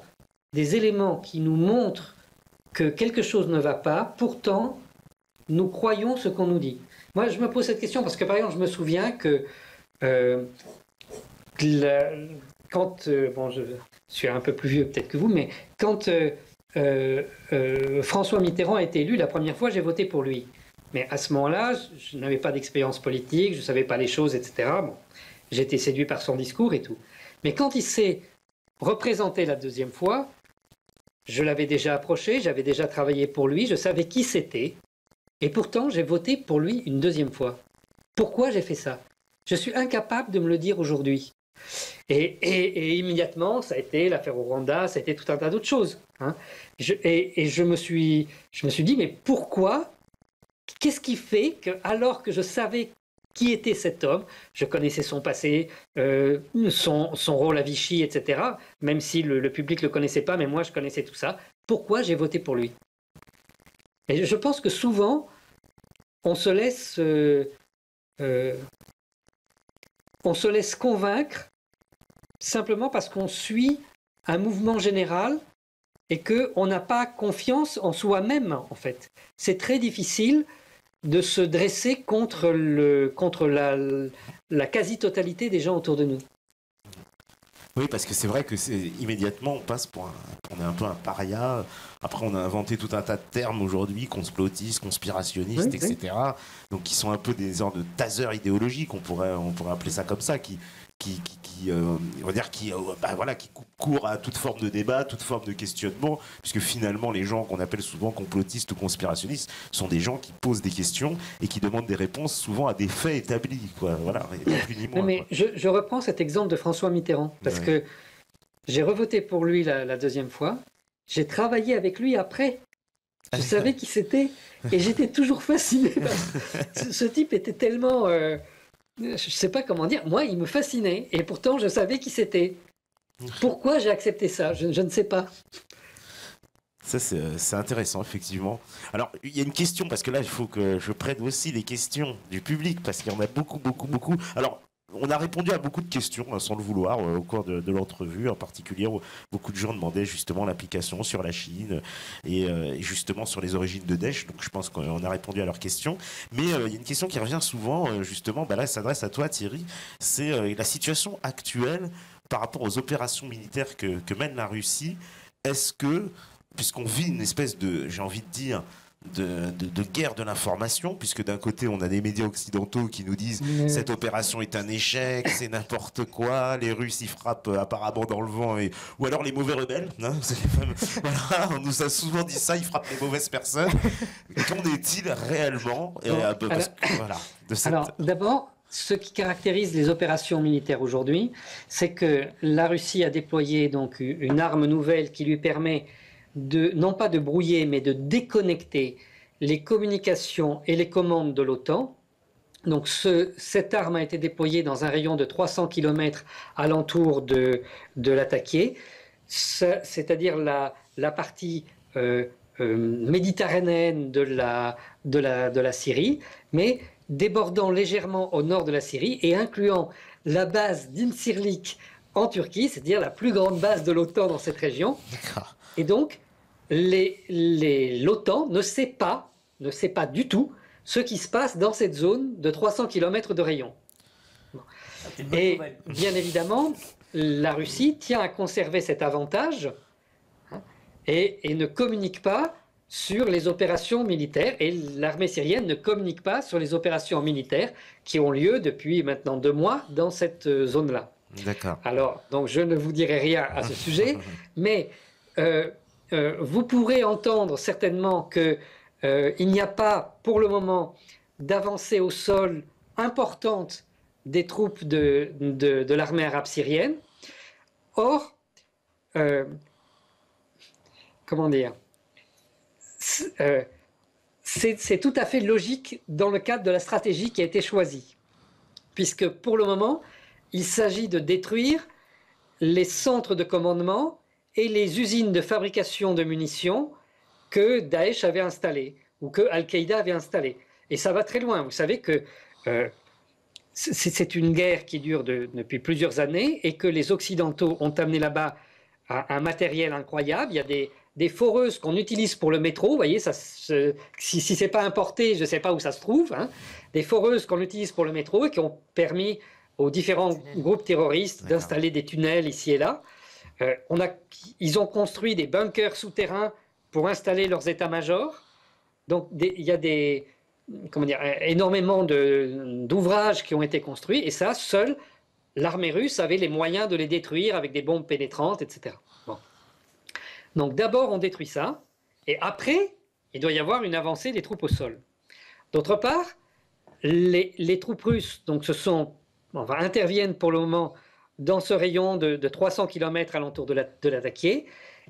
des éléments qui nous montrent que quelque chose ne va pas, pourtant nous croyons ce qu'on nous dit? Moi je me pose cette question parce que par exemple je me souviens que quand, bon je suis un peu plus vieux peut-être que vous, mais quand François Mitterrand a été élu la première fois, j'ai voté pour lui. Mais à ce moment-là, je n'avais pas d'expérience politique, je ne savais pas les choses, etc. Bon, j'étais séduit par son discours et tout. Mais quand il s'est représenté la deuxième fois, je l'avais déjà approché, j'avais déjà travaillé pour lui, je savais qui c'était. Et pourtant, j'ai voté pour lui une deuxième fois. Pourquoi j'ai fait ça? Je suis incapable de me le dire aujourd'hui. Et immédiatement, ça a été l'affaire au Rwanda, ça a été tout un tas d'autres choses. Hein. Je me suis dit, mais pourquoi? Qu'est-ce qui fait que, alors que je savais qui était cet homme, je connaissais son passé, son rôle à Vichy, etc., même si le public ne le connaissait pas, mais moi je connaissais tout ça, pourquoi j'ai voté pour lui? Et je pense que souvent, on se laisse convaincre simplement parce qu'on suit un mouvement général et qu'on n'a pas confiance en soi-même, en fait. C'est très difficile de se dresser contre la quasi-totalité des gens autour de nous. Oui, parce que c'est vrai que immédiatement on passe on est un peu un paria. Après, on a inventé tout un tas de termes aujourd'hui, complotistes, conspirationnistes, oui, etc. Oui. Donc, qui sont un peu des sortes de tasers idéologiques, on pourrait appeler ça comme ça, qui courent à toute forme de débat, toute forme de questionnement, puisque finalement les gens qu'on appelle souvent complotistes ou conspirationnistes sont des gens qui posent des questions et qui demandent des réponses souvent à des faits établis, quoi. Voilà, ni plus ni moins. Mais je reprends cet exemple de François Mitterrand, parce que j'ai revoté pour lui la deuxième fois, j'ai travaillé avec lui après. Je savais qui c'était et j'étais toujours fasciné. Ce type était tellement... je ne sais pas comment dire, moi il me fascinait et pourtant je savais qui c'était. Pourquoi j'ai accepté ça? Je ne sais pas. Ça c'est intéressant effectivement. Alors il y a une question parce que là il faut que je prenne aussi les questions du public parce qu'il y en a beaucoup. Alors on a répondu à beaucoup de questions hein, sans le vouloir au cours de l'entrevue, en particulier où beaucoup de gens demandaient justement l'application sur la Chine et justement sur les origines de Daesh. Donc je pense qu'on a répondu à leurs questions. Mais il y a une question qui revient souvent, justement, là elle s'adresse à toi Thierry, c'est la situation actuelle par rapport aux opérations militaires que mène la Russie. Est-ce que, puisqu'on vit une espèce de, j'ai envie de dire, de guerre de l'information, puisque d'un côté on a des médias occidentaux qui nous disent cette opération est un échec, c'est n'importe quoi, les Russes y frappent apparemment dans le vent, ou alors les mauvais rebelles, hein, voilà, on nous a souvent dit ça, ils frappent les mauvaises personnes. Qu'en est-il réellement Alors d'abord, ce qui caractérise les opérations militaires aujourd'hui, c'est que la Russie a déployé donc une arme nouvelle qui lui permet non pas de brouiller, mais de déconnecter les communications et les commandes de l'OTAN. Donc cette arme a été déployée dans un rayon de 300 km alentour de l'attaqué, c'est-à-dire la partie méditerranéenne de la Syrie, mais débordant légèrement au nord de la Syrie et incluant la base d'Incirlik en Turquie, c'est-à-dire la plus grande base de l'OTAN dans cette région. Et donc, l'OTAN ne sait pas du tout ce qui se passe dans cette zone de 300 km de rayon. Et bien évidemment, la Russie tient à conserver cet avantage et ne communique pas sur les opérations militaires, et l'armée syrienne ne communique pas sur les opérations militaires qui ont lieu depuis maintenant 2 mois dans cette zone-là. D'accord. Alors, donc je ne vous dirai rien à ce sujet, mais vous pourrez entendre certainement qu'il n'y a pas pour le moment d'avancée au sol importante des troupes de l'armée arabe syrienne. Or, comment dire, c'est tout à fait logique dans le cadre de la stratégie qui a été choisie, puisque pour le moment, il s'agit de détruire les centres de commandement et les usines de fabrication de munitions que Daesh avait installées ou que Al-Qaïda avait installées. Et ça va très loin. Vous savez que c'est une guerre qui dure depuis plusieurs années et que les Occidentaux ont amené là-bas un matériel incroyable. Il y a des foreuses qu'on utilise pour le métro. Vous voyez, si ce n'est pas importé, je ne sais pas où ça se trouve. Hein. Des foreuses qu'on utilise pour le métro et qui ont permis aux différents groupes terroristes d'installer des tunnels ici et là. Ils ont construit des bunkers souterrains pour installer leurs états-majors. Donc il y a énormément d'ouvrages qui ont été construits et ça, seule l'armée russe avait les moyens de les détruire avec des bombes pénétrantes, etc. Bon. Donc d'abord on détruit ça et après il doit y avoir une avancée des troupes au sol. D'autre part, les troupes russes interviennent pour le moment dans ce rayon de 300 km alentour de la Dakié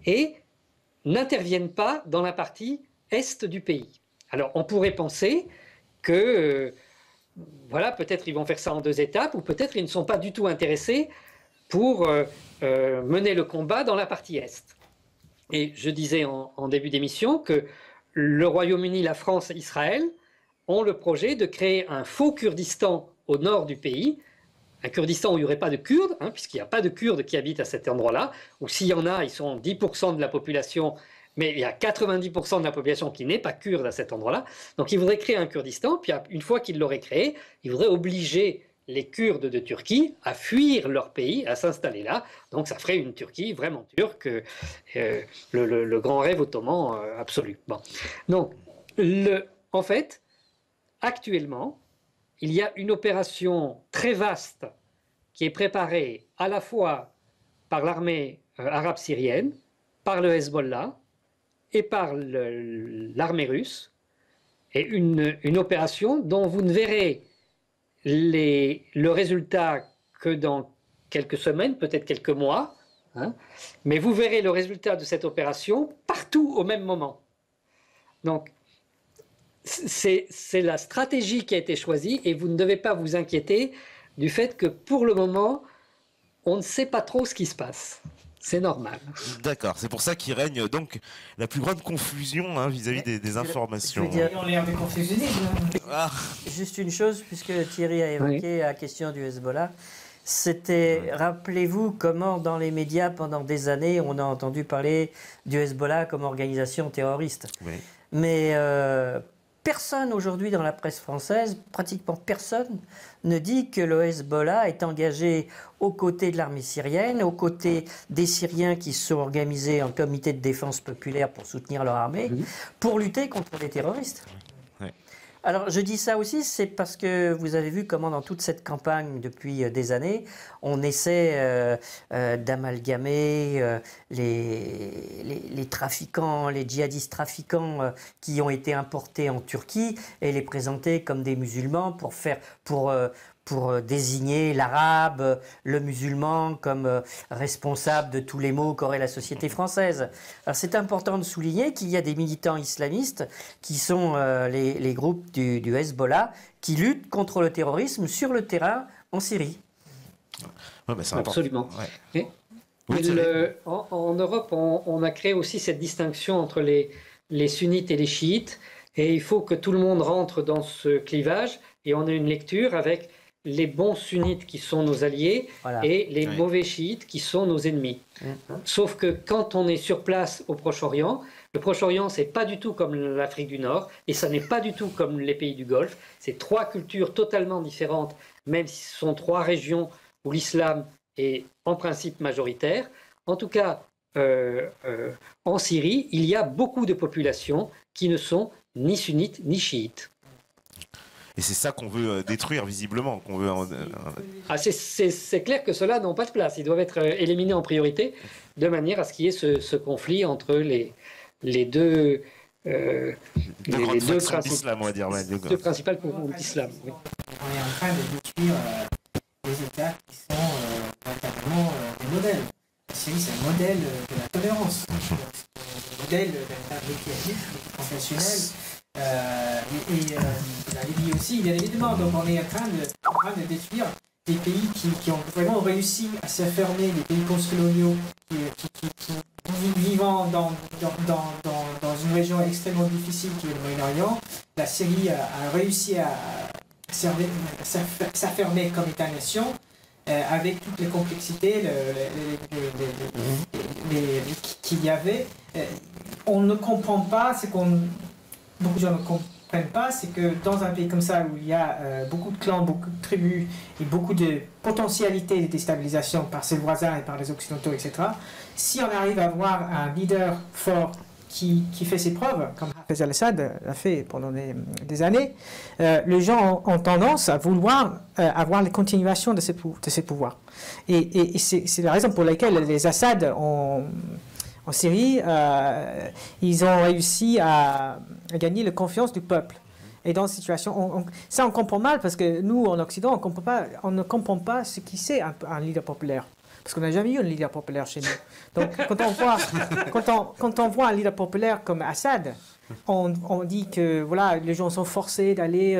et n'interviennent pas dans la partie est du pays. Alors on pourrait penser que peut-être ils vont faire ça en 2 étapes ou peut-être ils ne sont pas du tout intéressés pour mener le combat dans la partie est. Et je disais en début d'émission que le Royaume-Uni, la France et Israël ont le projet de créer un faux Kurdistan au nord du pays, un Kurdistan où il n'y aurait pas de Kurdes, puisqu'il n'y a pas de Kurdes qui habitent à cet endroit-là, ou s'il y en a, ils sont 10% de la population, mais il y a 90% de la population qui n'est pas kurde à cet endroit-là. Donc il voudrait créer un Kurdistan, puis une fois qu'il l'aurait créé, il voudrait obliger les Kurdes de Turquie à fuir leur pays, à s'installer là. Donc ça ferait une Turquie vraiment turque, le grand rêve ottoman absolu. Bon. Donc, en fait, actuellement, il y a une opération très vaste qui est préparée à la fois par l'armée arabe syrienne, par le Hezbollah et par l'armée russe, et une opération dont vous ne verrez le résultat que dans quelques semaines, peut-être quelques mois, mais vous verrez le résultat de cette opération partout au même moment. Donc, c'est la stratégie qui a été choisie et vous ne devez pas vous inquiéter du fait que pour le moment, on ne sait pas trop ce qui se passe. C'est normal. D'accord, c'est pour ça qu'il règne donc la plus grande confusion vis-à-vis des informations. Je veux dire, on est un peu confusionnisme. Juste une chose, puisque Thierry a évoqué la question du Hezbollah, c'était, rappelez-vous comment dans les médias pendant des années on a entendu parler du Hezbollah comme organisation terroriste. Oui. Mais personne aujourd'hui dans la presse française, pratiquement personne, ne dit que le Hezbollah est engagé aux côtés de l'armée syrienne, aux côtés des Syriens qui se sont organisés en comité de défense populaire pour soutenir leur armée, pour lutter contre les terroristes. Oui. Alors je dis ça aussi, c'est parce que vous avez vu comment dans toute cette campagne depuis des années, on essaie d'amalgamer les trafiquants, les djihadistes trafiquants qui ont été importés en Turquie et les présenter comme des musulmans pour désigner l'arabe, le musulman comme responsable de tous les maux qu'aurait la société française. Alors c'est important de souligner qu'il y a des militants islamistes qui sont les groupes du Hezbollah qui luttent contre le terrorisme sur le terrain en Syrie. Ouais, c'est absolument. Ouais. En Europe, on a créé aussi cette distinction entre les sunnites et les chiites et il faut que tout le monde rentre dans ce clivage et on a une lecture avec les bons sunnites qui sont nos alliés et les mauvais chiites qui sont nos ennemis. Sauf que quand on est sur place au Proche-Orient, le Proche-Orient, c'est pas du tout comme l'Afrique du Nord et ça n'est pas du tout comme les pays du Golfe. C'est 3 cultures totalement différentes, même si ce sont 3 régions où l'islam est en principe majoritaire. En tout cas, en Syrie, il y a beaucoup de populations qui ne sont ni sunnites ni chiites. Et c'est ça qu'on veut détruire visiblement. C'est clair que ceux-là n'ont pas de place. Ils doivent être éliminés en priorité de manière à ce qu'il y ait ce conflit entre les deux d'islam, on va dire. Deux principales courants d'islam. Oui. On est en train de détruire des États qui sont véritablement des modèles. La Syrie, c'est un modèle de la tolérance. C'est un modèle d'un mécanisme confessionnel. Et la Libye aussi, bien évidemment. Donc on est en train de détruire des pays qui ont vraiment réussi à s'affirmer, les pays postcoloniaux qui vivant dans une région extrêmement difficile qui est le Moyen-Orient, la Syrie a réussi à s'affirmer comme État-nation avec toutes les complexités qu'il y avait. On ne comprend pas, beaucoup de gens ne comprennent pas, c'est que dans un pays comme ça où il y a beaucoup de clans, beaucoup de tribus et beaucoup de potentialités de déstabilisation par ses voisins et par les Occidentaux, etc., si on arrive à avoir un leader fort qui fait ses preuves, comme Hafez al-Assad l'a fait pendant des années, les gens ont tendance à vouloir avoir les continuations de ces pouvoirs. Et c'est la raison pour laquelle les Assad en Syrie, ils ont réussi à gagner la confiance du peuple. Et dans cette situation, on comprend mal parce que nous, en Occident, on ne comprend pas ce qui c'est un leader populaire. Parce qu'on n'a jamais eu un leader populaire chez nous. Donc, quand on voit un leader populaire comme Assad, on dit que voilà, les gens sont forcés d'aller...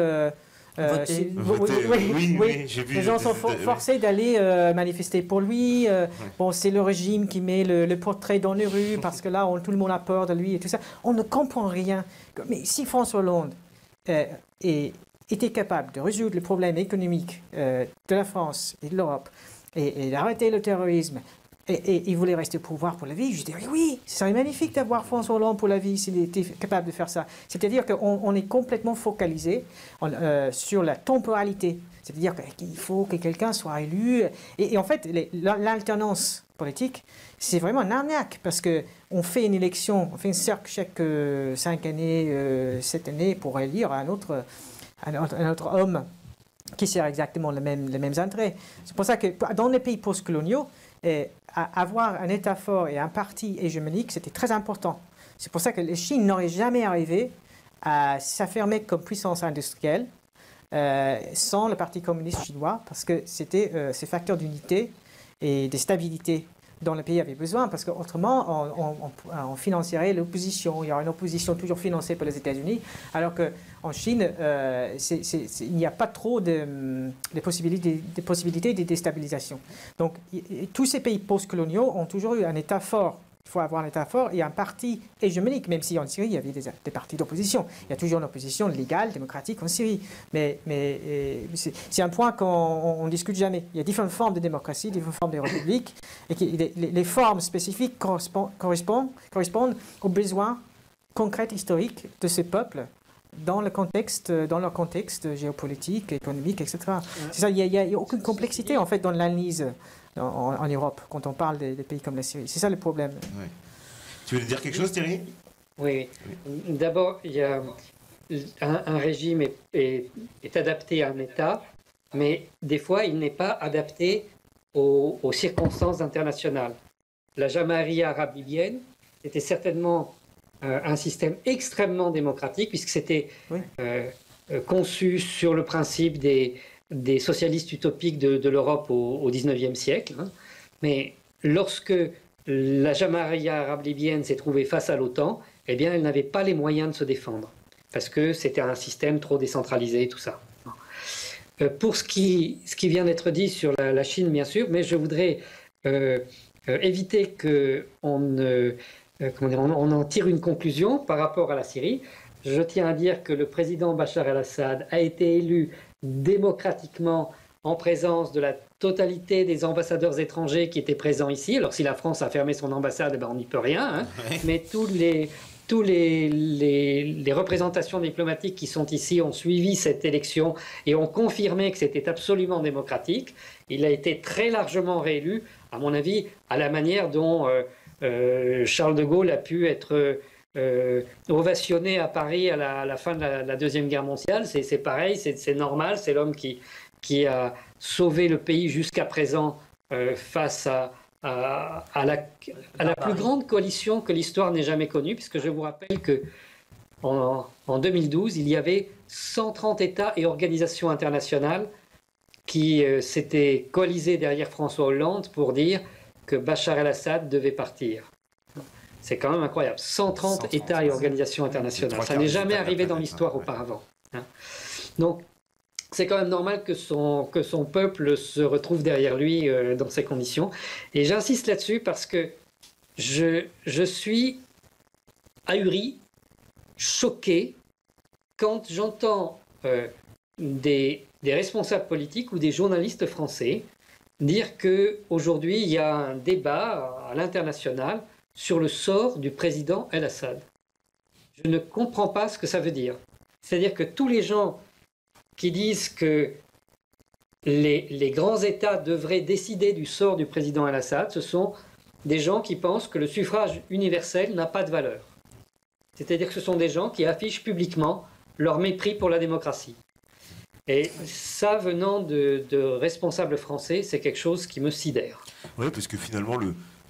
oui, j'ai vu. Les gens sont forcés d'aller manifester pour lui. Bon, c'est le régime qui met le portrait dans les rues parce que là, tout le monde a peur de lui et tout ça. On ne comprend rien. Mais si François Hollande était capable de résoudre les problèmes économiques de la France et de l'Europe, et d'arrêter le terrorisme, et il voulait rester au pouvoir pour la vie, je dirais oui, ce serait magnifique d'avoir François Hollande pour la vie s'il était capable de faire ça. C'est-à-dire qu'on est complètement focalisé sur la temporalité. C'est-à-dire qu'il faut que quelqu'un soit élu. Et en fait, l'alternance politique, c'est vraiment une arnaque parce qu'on fait une élection, on fait une cercle chaque 5 années, 7 années pour élire un autre homme qui sert exactement les mêmes intérêts. C'est pour ça que dans les pays post-coloniaux, avoir un État fort et un parti hégémonique, c'était très important. C'est pour ça que la Chine n'aurait jamais arrivé à s'affirmer comme puissance industrielle sans le Parti communiste chinois, parce que c'était ces facteurs d'unité et de stabilité dont le pays avait besoin, parce qu'autrement, on financerait l'opposition. Il y aura une opposition toujours financée par les États-Unis, alors qu'en Chine, il n'y a pas trop de possibilités de déstabilisation. Donc, tous ces pays post-coloniaux ont toujours eu un État fort. Il faut avoir un État fort et un parti hégémonique, même si en Syrie, il y avait des partis d'opposition. Il y a toujours une opposition légale, démocratique en Syrie. Mais c'est un point qu'on ne discute jamais. Il y a différentes formes de démocratie, différentes formes de république, et les formes spécifiques correspondent aux besoins concrets historiques de ces peuples dans leur contexte géopolitique, économique, etc. C'est ça, il n'y a aucune complexité en fait dans l'analyse en Europe quand on parle des pays comme la Syrie. C'est ça le problème. Ouais. Tu voulais dire quelque chose, Thierry ? Oui. D'abord, il y a un régime est adapté à un État, mais des fois, il n'est pas adapté aux circonstances internationales. La Jamaïria arabe libyenne était certainement un système extrêmement démocratique, puisque c'était conçu sur le principe des socialistes utopiques de l'Europe au XIXe siècle. Hein. Mais lorsque la Jamaïria arabe libyenne s'est trouvée face à l'OTAN, eh bien, elle n'avait pas les moyens de se défendre, parce que c'était un système trop décentralisé et tout ça. Pour ce qui vient d'être dit sur la Chine, bien sûr, mais je voudrais éviter qu'on en tire une conclusion par rapport à la Syrie. Je tiens à dire que le président Bachar el-Assad a été élu démocratiquement en présence de la totalité des ambassadeurs étrangers qui étaient présents ici. Alors si la France a fermé son ambassade, eh ben, on n'y peut rien, hein. Mais tous les représentations diplomatiques qui sont ici ont suivi cette élection et ont confirmé que c'était absolument démocratique. Il a été très largement réélu, à mon avis, à la manière dont Charles de Gaulle a pu être ovationné à Paris à la fin de la Deuxième Guerre mondiale. C'est pareil, c'est normal, c'est l'homme qui a sauvé le pays jusqu'à présent face à la plus grande coalition que l'histoire n'ait jamais connue, puisque je vous rappelle qu'en 2012, il y avait 130 États et organisations internationales qui s'étaient coalisés derrière François Hollande pour dire que Bachar el-Assad devait partir. C'est quand même incroyable. 130 États et organisations internationales. Ça n'est jamais arrivé dans l'histoire auparavant. Hein. Donc, c'est quand même normal que son peuple se retrouve derrière lui dans ces conditions. Et j'insiste là-dessus parce que je suis ahuri, choqué, quand j'entends des responsables politiques ou des journalistes français dire qu'aujourd'hui, il y a un débat à l'international sur le sort du président El-Assad. Je ne comprends pas ce que ça veut dire. C'est-à-dire que tous les gens qui disent que les grands États devraient décider du sort du président El-Assad, ce sont des gens qui pensent que le suffrage universel n'a pas de valeur. C'est-à-dire que ce sont des gens qui affichent publiquement leur mépris pour la démocratie. Et ça, venant de responsables français, c'est quelque chose qui me sidère. Oui, parce que finalement,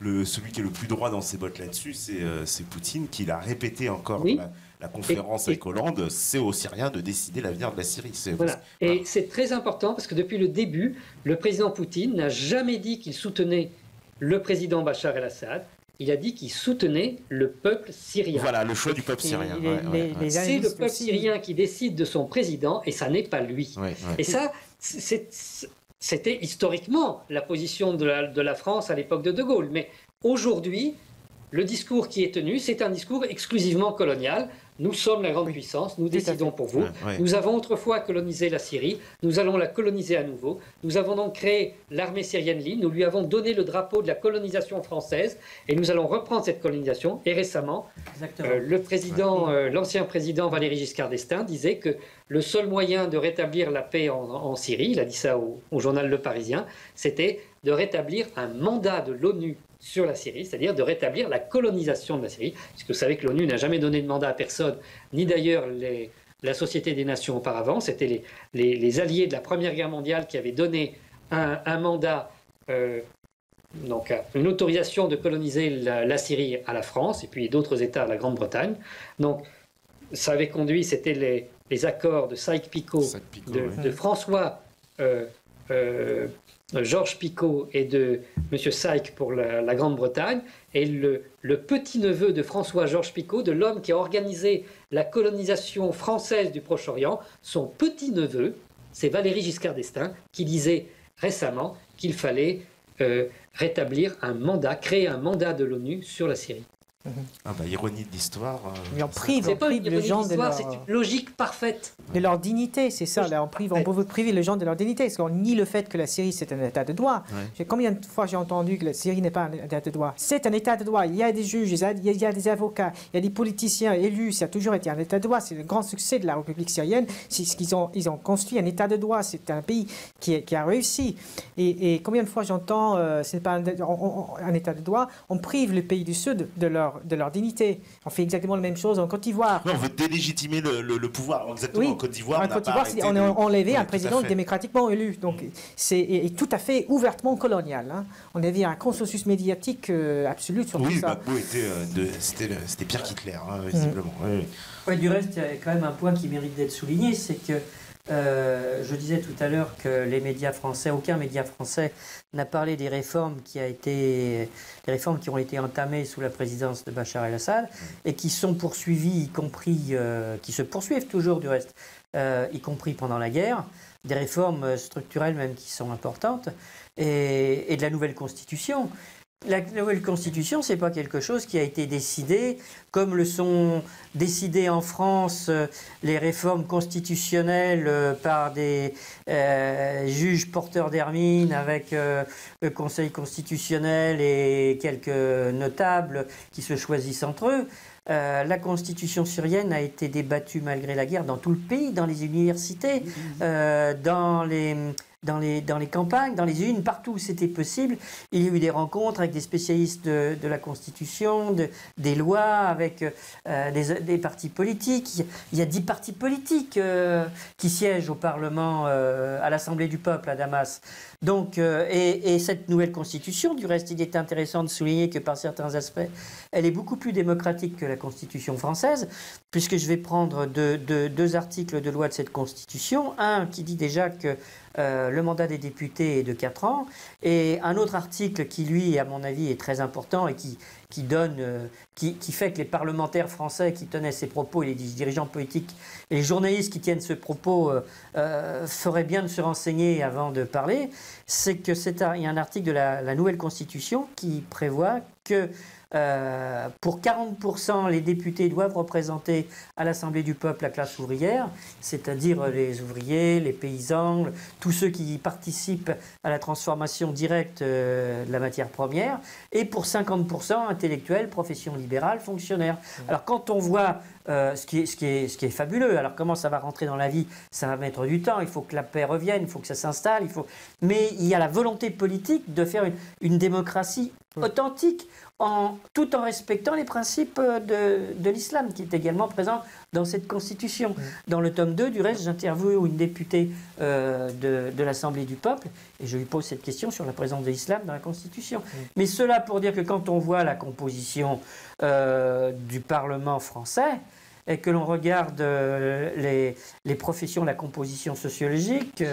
celui qui est le plus droit dans ses bottes là-dessus, c'est Poutine, qui l'a répété encore Oui. dans la conférence avec Hollande, c'est aux Syriens de décider l'avenir de la Syrie. Voilà. Et c'est très important parce que depuis le début, le président Poutine n'a jamais dit qu'il soutenait le président Bachar el-Assad. Il a dit qu'il soutenait le peuple syrien. Voilà, le choix du peuple syrien. C'est le peuple syrien qui décide de son président et ça n'est pas lui. Et ça, c'était historiquement la position de la France à l'époque de De Gaulle. Mais aujourd'hui, le discours qui est tenu, c'est un discours exclusivement colonial. Nous sommes la grande puissance, nous décidons pour vous. Nous avons autrefois colonisé la Syrie, nous allons la coloniser à nouveau. Nous avons donc créé l'armée syrienne libre, nous lui avons donné le drapeau de la colonisation française et nous allons reprendre cette colonisation. Et récemment, l'ancien président Valéry Giscard d'Estaing disait que le seul moyen de rétablir la paix en Syrie, il a dit ça au journal Le Parisien, c'était de rétablir un mandat de l'ONU sur la Syrie, c'est-à-dire de rétablir la colonisation de la Syrie, puisque vous savez que l'ONU n'a jamais donné de mandat à personne, ni d'ailleurs la Société des Nations auparavant. C'était les alliés de la Première Guerre mondiale qui avaient donné un mandat, donc une autorisation de coloniser la Syrie à la France, et puis d'autres États à la Grande-Bretagne. Donc ça avait conduit, c'était les accords de Sykes-Picot, de François Georges Picot et de M. Sykes pour la Grande-Bretagne, et le petit-neveu de François-Georges Picot, de l'homme qui a organisé la colonisation française du Proche-Orient, son petit-neveu, c'est Valéry Giscard d'Estaing, qui disait récemment qu'il fallait rétablir un mandat, créer un mandat de l'ONU sur la Syrie. Ah bah, ironie de l'histoire. Mais on prive les gens de leur... C'est une logique parfaite. De leur dignité, c'est ça. Là, on peut priver les gens de leur dignité. Parce qu'on nie le fait que la Syrie, c'est un état de droit. Combien de fois j'ai entendu que la Syrie n'est pas un état de droit? C'est un état de droit. Il y a des juges, il y a des avocats, il y a des politiciens élus. Ça a toujours été un état de droit. C'est le grand succès de la République syrienne. C'est ce qu'ils ont construit un état de droit. C'est un pays qui a réussi. Et combien de fois j'entends, ce n'est pas un état de droit. On prive les pays du Sud de leur dignité. On fait exactement la même chose en Côte d'Ivoire. On veut délégitimer le pouvoir. Exactement, en Côte d'Ivoire, on a enlevé un président démocratiquement élu. Donc, c'est tout à fait ouvertement colonial. Hein. On avait un consensus médiatique absolu sur tout ça. Oui, c'était pire qu'Hitler, visiblement. Du reste, il y a quand même un point qui mérite d'être souligné, c'est que je disais tout à l'heure que les médias français, aucun média français n'a parlé des réformes qui ont été entamées sous la présidence de Bachar el-Assad et qui sont poursuivies, y compris, qui se poursuivent toujours du reste, y compris pendant la guerre, des réformes structurelles même qui sont importantes, et de la nouvelle constitution. La nouvelle constitution, ce n'est pas quelque chose qui a été décidé comme le sont décidées en France les réformes constitutionnelles par des juges porteurs d'hermine avec le Conseil constitutionnel et quelques notables qui se choisissent entre eux. La constitution syrienne a été débattue malgré la guerre dans tout le pays, dans les universités, dans les campagnes, dans les usines, partout où c'était possible. Il y a eu des rencontres avec des spécialistes de la Constitution, des lois, avec des partis politiques. Il y a 10 partis politiques qui siègent au Parlement, à l'Assemblée du peuple à Damas. Donc, et cette nouvelle Constitution, du reste, il est intéressant de souligner que par certains aspects, elle est beaucoup plus démocratique que la Constitution française, puisque je vais prendre deux articles de loi de cette Constitution. Un qui dit déjà que le mandat des députés est de 4 ans, et un autre article qui, lui, à mon avis, est très important et qui fait que les parlementaires français qui tenaient ces propos, et les dirigeants politiques et les journalistes qui tiennent ce propos feraient bien de se renseigner avant de parler, c'est qu'il y a un article de la nouvelle Constitution qui prévoit que pour 40%, les députés doivent représenter à l'Assemblée du peuple la classe ouvrière, c'est-à-dire les ouvriers, les paysans, tous ceux qui participent à la transformation directe de la matière première, et pour 50%, intellectuels, professions libérales, fonctionnaires. Alors quand on voit ce qui est fabuleux, alors comment ça va rentrer dans la vie, ça va mettre du temps, il faut que la paix revienne, il faut que ça s'installe, mais il y a la volonté politique de faire une démocratie authentique, tout en respectant les principes de l'islam, qui est également présent dans cette constitution. Dans le tome 2, du reste, j'interviewe une députée de l'Assemblée du peuple, et je lui pose cette question sur la présence de l'islam dans la constitution. Mais cela pour dire que quand on voit la composition du Parlement français, et que l'on regarde les professions, la composition sociologique,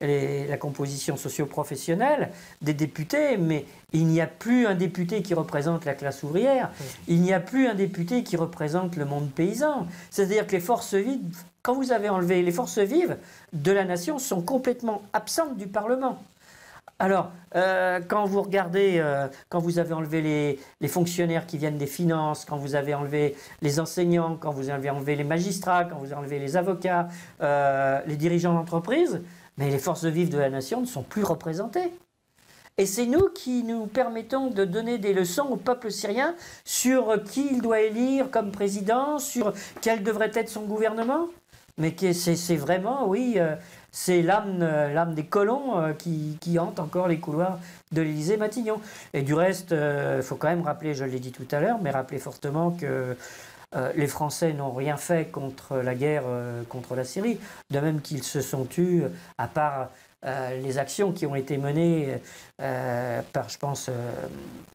la composition socio-professionnelle des députés, mais il n'y a plus un député qui représente la classe ouvrière, il n'y a plus un député qui représente le monde paysan. C'est-à-dire que les forces vives, quand vous avez enlevé les forces vives de la nation, sont complètement absentes du Parlement. Alors, quand vous regardez, quand vous avez enlevé les fonctionnaires qui viennent des finances, quand vous avez enlevé les enseignants, quand vous avez enlevé les magistrats, quand vous avez enlevé les avocats, les dirigeants d'entreprise, mais les forces vives de la nation ne sont plus représentées. Et c'est nous qui nous permettons de donner des leçons au peuple syrien sur qui il doit élire comme président, sur quel devrait être son gouvernement. Mais c'est vraiment, oui, c'est l'âme des colons qui hante encore les couloirs de l'Élysée-Matignon. Et du reste, il faut quand même rappeler, je l'ai dit tout à l'heure, mais rappeler fortement que les Français n'ont rien fait contre la guerre contre la Syrie, de même qu'ils se sont tus, à part les actions qui ont été menées par, je pense,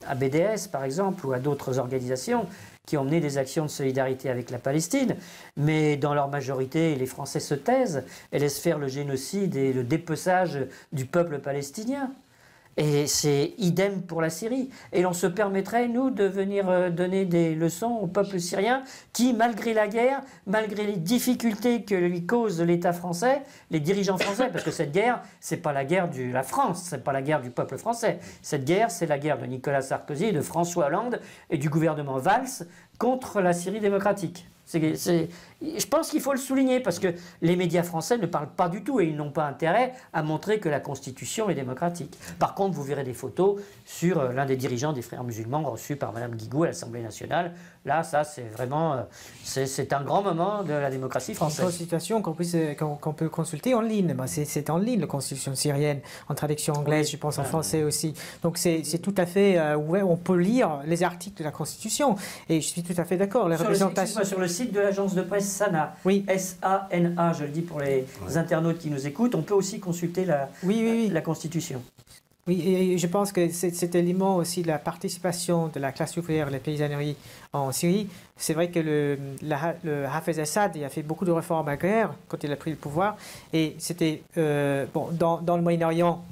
à BDS par exemple, ou à d'autres organisations qui ont mené des actions de solidarité avec la Palestine, mais dans leur majorité, les Français se taisent et laissent faire le génocide et le dépeçage du peuple palestinien. Et c'est idem pour la Syrie. Et l'on se permettrait, nous, de venir donner des leçons au peuple syrien qui, malgré la guerre, malgré les difficultés que lui cause l'État français, les dirigeants français, parce que cette guerre, c'est pas la guerre de la France, c'est pas la guerre du peuple français. Cette guerre, c'est la guerre de Nicolas Sarkozy, de François Hollande et du gouvernement Valls contre la Syrie démocratique. Je pense qu'il faut le souligner parce que les médias français ne parlent pas du tout et ils n'ont pas intérêt à montrer que la Constitution est démocratique. Par contre, vous verrez des photos sur l'un des dirigeants des Frères musulmans reçus par Mme Guigou à l'Assemblée nationale. Là, ça, c'est vraiment c'est un grand moment de la démocratie française. Une constitution qu'on peut consulter en ligne. C'est en ligne, la Constitution syrienne, en traduction anglaise, je pense en français aussi. Donc c'est tout à fait ouvert. On peut lire les articles de la Constitution. Et je suis tout à fait d'accord. Sur le site de l'agence de presse SANA, oui. S-A-N-A, je le dis pour les internautes qui nous écoutent, on peut aussi consulter la Constitution. Oui, et je pense que cet élément aussi de la participation de la classe ouvrière et la paysannerie en Syrie, c'est vrai que le Hafez Assad il a fait beaucoup de réformes agraires quand il a pris le pouvoir, et c'était dans le Moyen-Orient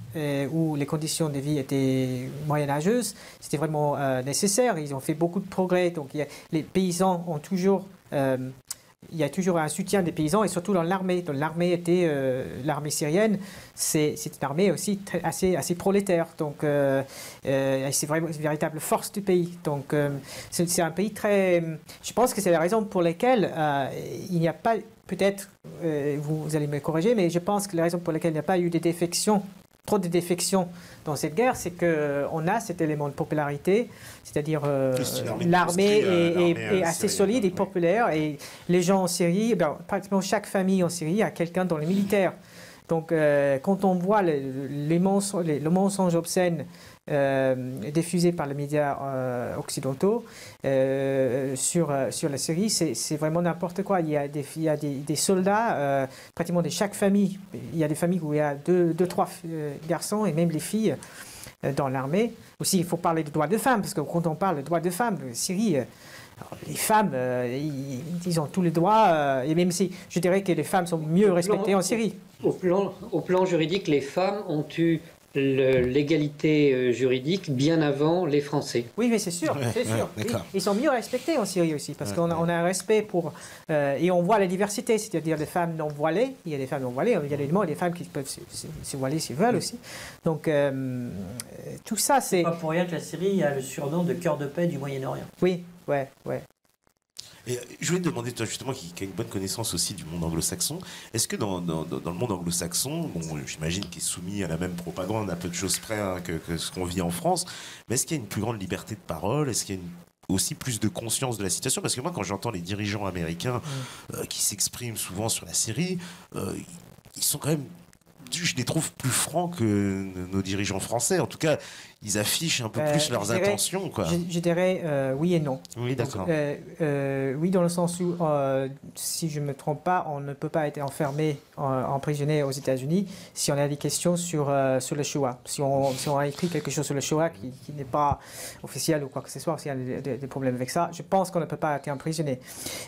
où les conditions de vie étaient moyenâgeuses, c'était vraiment nécessaire. Ils ont fait beaucoup de progrès, donc les paysans ont toujours il y a toujours un soutien des paysans et surtout dans l'armée. L'armée était l'armée syrienne, c'est une armée aussi assez prolétaire. Donc c'est vraiment une véritable force du pays. Donc c'est un pays très. Je pense que c'est la raison pour laquelle il n'y a pas peut-être vous allez me corriger, mais je pense que la raison pour laquelle il n'y a pas eu de défections. Trop de défections dans cette guerre, c'est qu'on a cet élément de popularité, c'est-à-dire l'armée est assez solide et populaire, et les gens en Syrie, pratiquement chaque famille en Syrie a quelqu'un dans les militaires. Donc quand on voit le mensonge obscène diffusé par les médias occidentaux sur la Syrie, c'est vraiment n'importe quoi. Il y a des soldats, pratiquement de chaque famille. Il y a des familles où il y a deux, trois garçons et même les filles dans l'armée. Aussi, il faut parler des droits de femmes, parce que quand on parle de droits de femmes, Syrie, les femmes, ils ont tous les droits, et même si je dirais que les femmes sont mieux respectées en Syrie. Au plan juridique, les femmes ont eu l'égalité juridique bien avant les Français. Oui, mais c'est sûr, c'est sûr. Oui. Ils sont mieux respectés en Syrie aussi, parce qu'on a un respect pour... et on voit la diversité, c'est-à-dire les femmes non voilées, il y a des femmes non voilées, il y a des femmes qui peuvent se voiler s'ils veulent aussi. Donc, tout ça, c'est... Pas pour rien que la Syrie a le surnom de cœur de paix du Moyen-Orient. Oui, ouais. Et je voulais te demander, toi justement, qui a une bonne connaissance aussi du monde anglo-saxon, est-ce que dans le monde anglo-saxon, bon, j'imagine qu'il est soumis à la même propagande, à peu de choses près hein, que ce qu'on vit en France, mais est-ce qu'il y a une plus grande liberté de parole? Est-ce qu'il y a aussi plus de conscience de la situation? Parce que moi, quand j'entends les dirigeants américains qui s'expriment souvent sur la Syrie, ils sont quand même... Je les trouve plus francs que nos dirigeants français. En tout cas, ils affichent un peu plus leurs intentions. Quoi. Je dirais oui et non. Oui, d'accord. Oui, dans le sens où, si je ne me trompe pas, on ne peut pas être enfermé, emprisonné aux États-Unis si on a des questions sur le Shoah. Si on a écrit quelque chose sur le Shoah qui n'est pas officiel ou quoi que ce soit, s'il y a des problèmes avec ça, je pense qu'on ne peut pas être emprisonné.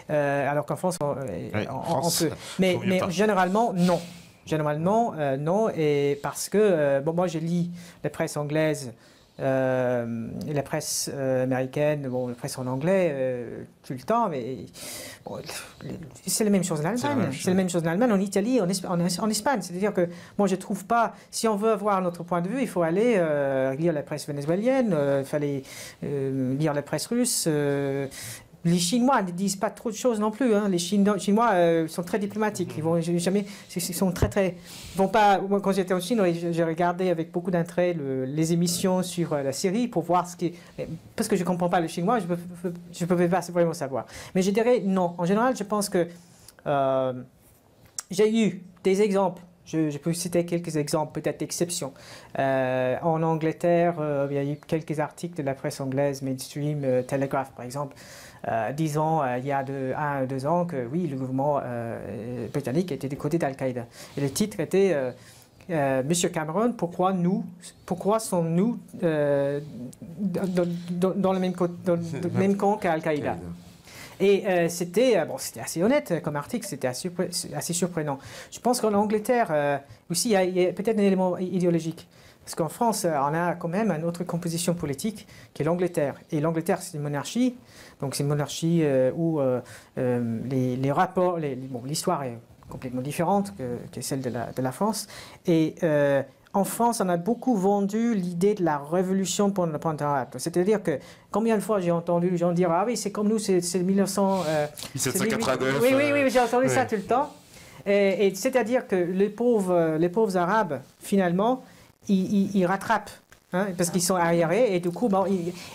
Alors qu'en France, on peut. Mais généralement, non. Généralement, non, et parce que moi je lis la presse anglaise et la presse américaine, la presse en anglais tout le temps, mais bon, c'est la même chose en Allemagne, c'est la même chose en Allemagne, en Italie, en Espagne. C'est-à-dire que moi je trouve pas, si on veut avoir notre point de vue, il faut aller lire la presse vénézuélienne, il fallait lire la presse russe. Les Chinois ne disent pas trop de choses non plus. Hein. Les Chinois sont très diplomatiques. Ils vont jamais. Ils sont très. Ils vont pas. Moi, quand j'étais en Chine, j'ai regardé avec beaucoup d'intérêt les émissions sur la Syrie pour voir ce qui. Parce que je comprends pas le chinois, je peux pas vraiment savoir. Mais je dirais non. En général, je pense que j'ai eu des exemples. Je peux citer quelques exemples, peut-être d'exception. En Angleterre, il y a eu quelques articles de la presse anglaise, mainstream, Telegraph par exemple, disant il y a 1 ou 2 ans que oui, le gouvernement britannique était du côté d'Al-Qaïda. Et le titre était Monsieur Cameron, pourquoi sommes-nous dans le même camp qu'Al-Qaïda? Et c'était assez honnête comme article, c'était assez surprenant. Je pense qu'en Angleterre, aussi, il y a peut-être un élément idéologique. Parce qu'en France, on a quand même une autre composition politique qui est l'Angleterre. Et l'Angleterre, c'est une monarchie. Donc c'est une monarchie où les rapports, l'histoire est complètement différente que celle de la France. Et en France, on a beaucoup vendu l'idée de la révolution pendant le printemps arabe. C'est-à-dire que combien de fois j'ai entendu les gens dire « Ah oui, c'est comme nous, c'est 1789. Oui, j'ai entendu ça tout le temps. Et c'est-à-dire que les pauvres Arabes, finalement, ils rattrapent. Hein, parce qu'ils sont arriérés et du coup,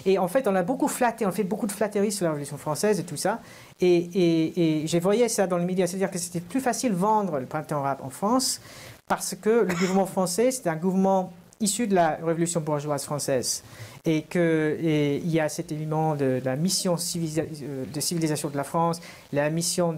et en fait, on a beaucoup flatté, on fait beaucoup de flatteries sur la Révolution française et tout ça. Et j'ai voyé ça dans les médias, c'est-à-dire que c'était plus facile de vendre le printemps arabe en France parce que le gouvernement français, c'est un gouvernement issu de la Révolution bourgeoise française et qu'il y a cet élément de la mission de civilisation de la France, la mission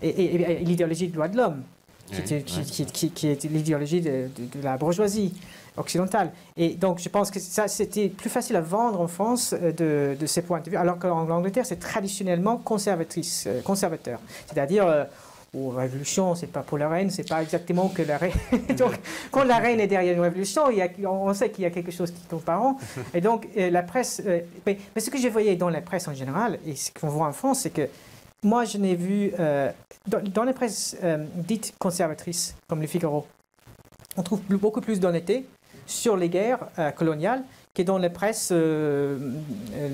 et l'idéologie des droits de l'homme, qui est l'idéologie de la bourgeoisie occidentale. Et donc, je pense que ça, c'était plus facile à vendre en France de ces points de vue, alors qu'en Angleterre, c'est traditionnellement conservateur. C'est-à-dire, révolution, c'est pas pour la reine, c'est pas exactement que la reine... donc, quand la reine est derrière une révolution, on sait qu'il y a quelque chose qui tombe par an. Et donc, la presse... mais ce que je voyais dans la presse en général, et ce qu'on voit en France, c'est que moi, je n'ai vu... dans la presse dite conservatrice, comme le Figaro, on trouve beaucoup plus d'honnêteté sur les guerres coloniales que dans les presses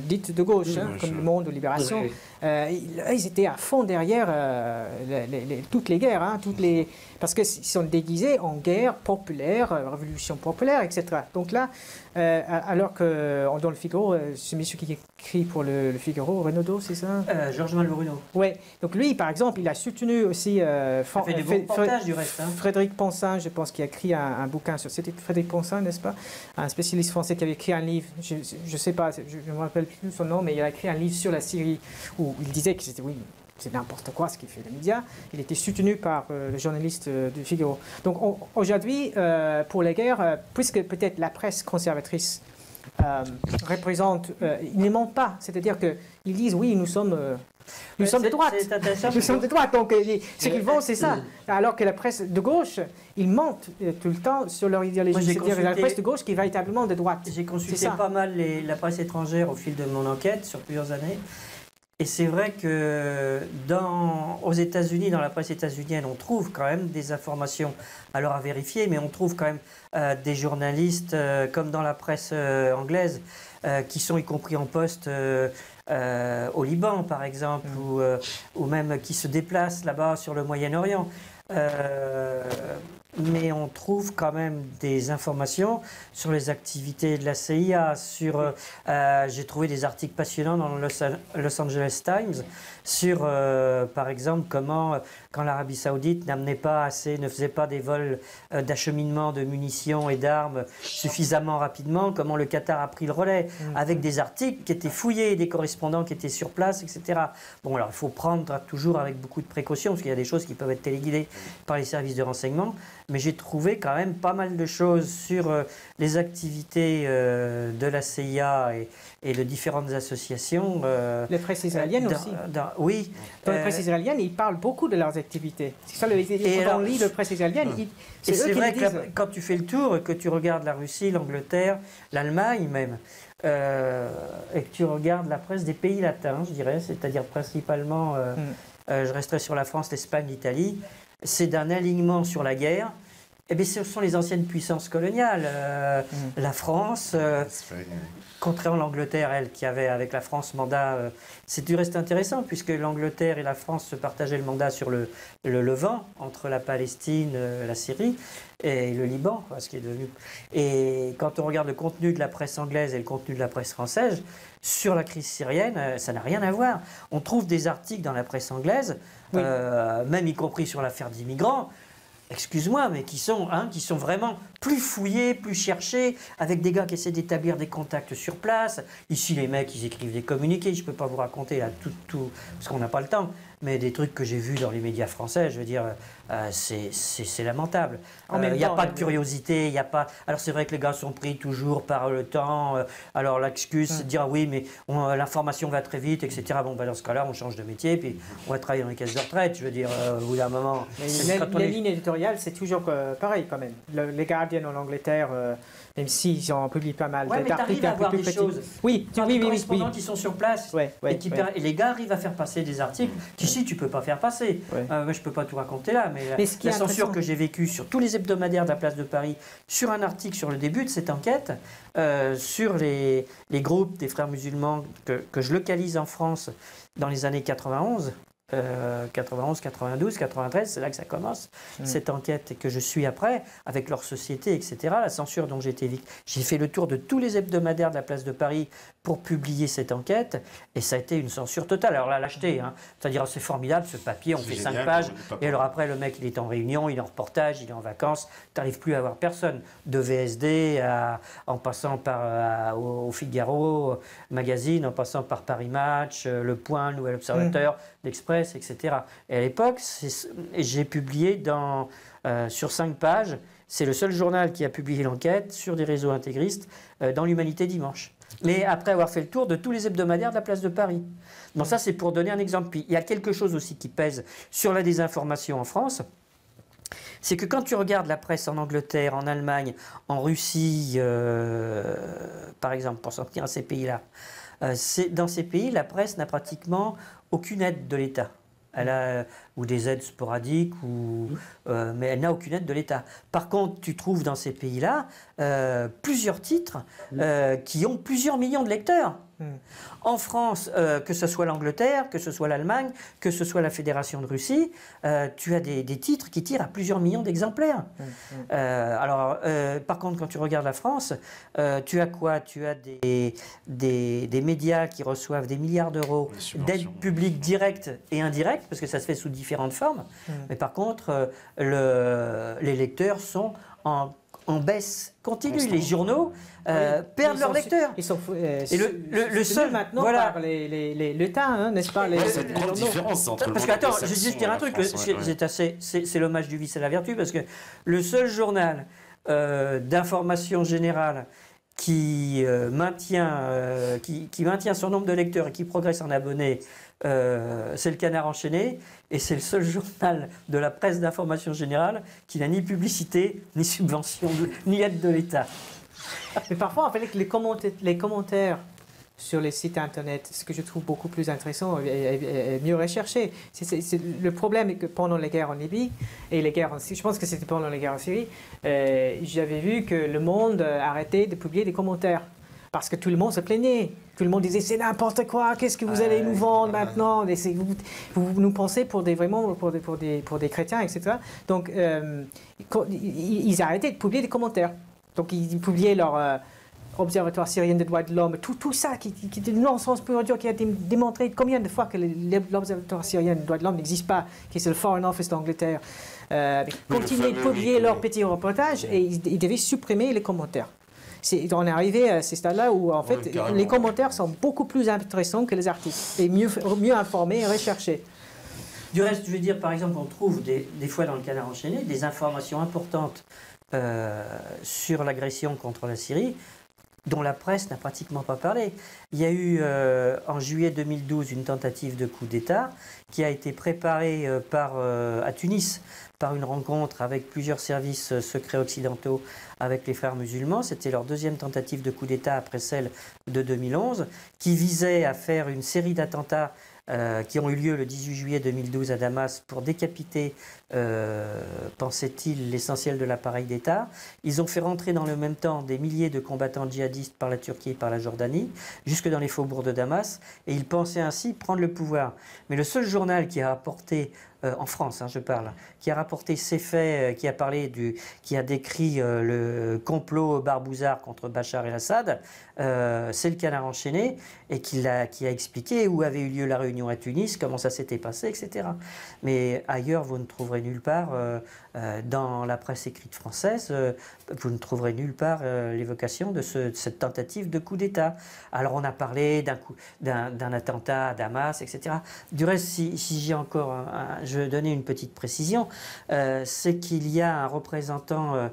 dites de gauche, comme Le Monde ou Libération. Ils étaient à fond derrière toutes les guerres, parce qu'ils sont déguisés en guerre populaire, révolution populaire, etc. Donc là, alors que dans le Figaro, ce monsieur qui écrit pour le Figaro, Renaudot, c'est ça Georges Malbruno. Oui, donc lui, par exemple, il a soutenu aussi du reste, Frédéric Ponsin, je pense, qui a écrit un bouquin sur... C'était Frédéric Ponsin, n'est-ce pas? Un spécialiste français qui avait écrit un livre, je ne sais pas, je ne me rappelle plus son nom, mais il a écrit un livre sur la Syrie où il disait que c'était, c'est n'importe quoi ce qu'il fait les médias. Il était soutenu par le journaliste du Figaro. Donc aujourd'hui, pour les guerres, puisque peut-être la presse conservatrice représente, ils ne mentent pas. C'est-à-dire qu'ils disent, oui, nous sommes Nous sommes de droite. C'est intéressant. Nous sommes de droite, donc ce qu'ils font, c'est ça. Alors que la presse de gauche, ils mentent tout le temps sur leur idéologie. C'est-à-dire la presse de gauche qui est véritablement de droite. J'ai consulté pas mal la presse étrangère au fil de mon enquête sur plusieurs années. Et c'est vrai que aux États-Unis, dans la presse états-unienne, on trouve quand même des informations, alors à vérifier, mais on trouve quand même des journalistes, comme dans la presse anglaise, qui sont y compris en poste au Liban, par exemple, ou même qui se déplacent là-bas sur le Moyen-Orient. Mais on trouve quand même des informations sur les activités de la CIA. J'ai trouvé des articles passionnants dans le Los Angeles Times sur, par exemple, comment, quand l'Arabie Saoudite ne faisait pas des vols d'acheminement de munitions et d'armes suffisamment rapidement, comment le Qatar a pris le relais, avec des articles qui étaient fouillés, des correspondants qui étaient sur place, etc. Bon, alors il faut prendre toujours avec beaucoup de précautions, parce qu'il y a des choses qui peuvent être téléguidées par les services de renseignement. Mais j'ai trouvé quand même pas mal de choses sur les activités de la CIA et de différentes associations. La presse israélienne aussi. Oui. Dans la presse israélienne, ils parlent beaucoup de leurs activités. C'est ça, quand on lit la presse israélienne, c'est vrai que quand tu fais le tour, que tu regardes la Russie, l'Angleterre, l'Allemagne même, et que tu regardes la presse des pays latins, je dirais, c'est-à-dire principalement, je resterai sur la France, l'Espagne, l'Italie, c'est d'un alignement sur la guerre. Eh bien, ce sont les anciennes puissances coloniales. La France, contrairement à l'Angleterre, elle, qui avait avec la France mandat. C'est du reste intéressant, puisque l'Angleterre et la France se partageaient le mandat sur le Levant, entre la Palestine, la Syrie et le Liban, ce qui est devenu. Et quand on regarde le contenu de la presse anglaise et le contenu de la presse française, sur la crise syrienne, ça n'a rien à voir. On trouve des articles dans la presse anglaise, même y compris sur l'affaire d'immigrants, excuse-moi, mais qui sont vraiment plus fouillés, plus cherchés, avec des gars qui essaient d'établir des contacts sur place. Ici, les mecs, ils écrivent des communiqués. Je ne peux pas vous raconter là tout, parce qu'on n'a pas le temps, mais des trucs que j'ai vus dans les médias français, je veux dire, c'est lamentable. Il n'y a pas de curiosité, il n'y a pas... Alors c'est vrai que les gars sont pris toujours par le temps. Alors l'excuse, c'est de dire, oui, mais l'information va très vite, etc. Bon, dans ce cas-là, on change de métier, puis on va travailler dans les caisses de retraite. Je veux dire, au bout d'un moment... La ligne éditoriale, c'est toujours pareil quand même. Les Guardian en Angleterre, même s'ils ont publié pas mal d'articles un peu plus petits. Oui, des correspondants qui sont sur place, et les gars arrivent à faire passer des articles qu'ici tu ne peux pas faire passer. Je ne peux pas tout raconter là, mais la censure que j'ai vécue sur tous les hebdomadaires de la place de Paris, sur un article sur le début de cette enquête, sur les groupes des frères musulmans que je localise en France dans les années 91, 91, 92, 93, c'est là que ça commence, cette enquête que je suis après, avec leur société, etc. La censure dont j'ai été victime. J'ai fait le tour de tous les hebdomadaires de la place de Paris pour publier cette enquête, et ça a été une censure totale. Alors là, lâcheté, c'est-à-dire c'est formidable ce papier, on fait 5 pages, et alors après le mec il est en réunion, il est en reportage, il est en vacances, tu n'arrives plus à avoir personne, de VSD en passant par au Figaro Magazine, en passant par Paris Match, Le Point, Le Nouvel Observateur, l'Express, etc. Et à l'époque, j'ai publié sur 5 pages, c'est le seul journal qui a publié l'enquête sur des réseaux intégristes dans l'Humanité Dimanche. Mais après avoir fait le tour de tous les hebdomadaires de la place de Paris. Donc ça, c'est pour donner un exemple. Puis il y a quelque chose aussi qui pèse sur la désinformation en France. C'est que quand tu regardes la presse en Angleterre, en Allemagne, en Russie, par exemple, pour sortir à ces pays-là, dans ces pays, la presse n'a pratiquement aucune aide de l'État. Elle a ou des aides sporadiques, mais elle n'a aucune aide de l'État. Par contre, tu trouves dans ces pays-là plusieurs titres qui ont plusieurs millions de lecteurs. En France, que ce soit l'Angleterre, que ce soit l'Allemagne, que ce soit la Fédération de Russie, tu as des titres qui tirent à plusieurs millions d'exemplaires. Par contre, quand tu regardes la France, tu as quoi? Tu as des médias qui reçoivent des milliards d'euros d'aide publique directe et indirecte, parce que ça se fait sous différentes formes. Mais par contre, les lecteurs sont en baisse continue. Les journaux perdent leurs lecteurs. Ils sont et le seul maintenant par l'État, n'est-ce pas? C'est une grande différence entre le parce que attends, je vais juste dire un truc. C'est l'hommage du vice à la vertu, parce que le seul journal d'information générale qui maintient son nombre de lecteurs et qui progresse en abonnés, c'est le Canard enchaîné, et c'est le seul journal de la presse d'information générale qui n'a ni publicité, ni subvention, ni aide de l'État. Mais parfois, en fait, les commentaires sur les sites internet, ce que je trouve beaucoup plus intéressant et mieux recherché. Le problème est que pendant les guerres en Libye et les guerres en Syrie, je pense que c'était pendant les guerres en Syrie, j'avais vu que le Monde arrêtait de publier des commentaires parce que tout le monde se plaignait. Tout le monde disait c'est n'importe quoi, qu'est-ce que vous allez nous vendre maintenant, vous nous pensez vraiment pour des chrétiens, etc. Donc ils arrêtaient de publier des commentaires. Donc ils publiaient leur Observatoire syrien des droits de l'homme, tout ça qui est une non-sens pur et dur, qui a démontré combien de fois que l'Observatoire syrien des droits de l'homme n'existe pas, qui est le Foreign Office d'Angleterre, continuaient de publier leurs petits reportages et ils devaient supprimer les commentaires. On est arrivé à ces stades-là où en fait les commentaires sont beaucoup plus intéressants que les articles et mieux informés et recherchés. Du reste, je veux dire, par exemple, on trouve des fois dans le Canard enchaîné des informations importantes sur l'agression contre la Syrie, dont la presse n'a pratiquement pas parlé. Il y a eu en juillet 2012 une tentative de coup d'État qui a été préparée à Tunis par une rencontre avec plusieurs services secrets occidentaux avec les frères musulmans. C'était leur deuxième tentative de coup d'État après celle de 2011, qui visait à faire une série d'attentats qui ont eu lieu le 18 juillet 2012 à Damas pour décapiter, pensait-il, l'essentiel de l'appareil d'État. Ils ont fait rentrer dans le même temps des milliers de combattants djihadistes par la Turquie et par la Jordanie, jusque dans les faubourgs de Damas, et ils pensaient ainsi prendre le pouvoir. Mais le seul journal qui a rapporté, en France, je parle, qui a rapporté ces faits, qui a décrit le complot Barbouzard contre Bachar el-Assad, c'est le Canard enchaîné, et qui a expliqué où avait eu lieu la réunion à Tunis, comment ça s'était passé, etc. Mais ailleurs, vous ne trouverez nulle part, dans la presse écrite française, vous ne trouverez nulle part l'évocation de cette tentative de coup d'État. Alors on a parlé d'un attentat à Damas, etc. Du reste, si j'ai encore je vais donner une petite précision, c'est qu'il y a un représentant,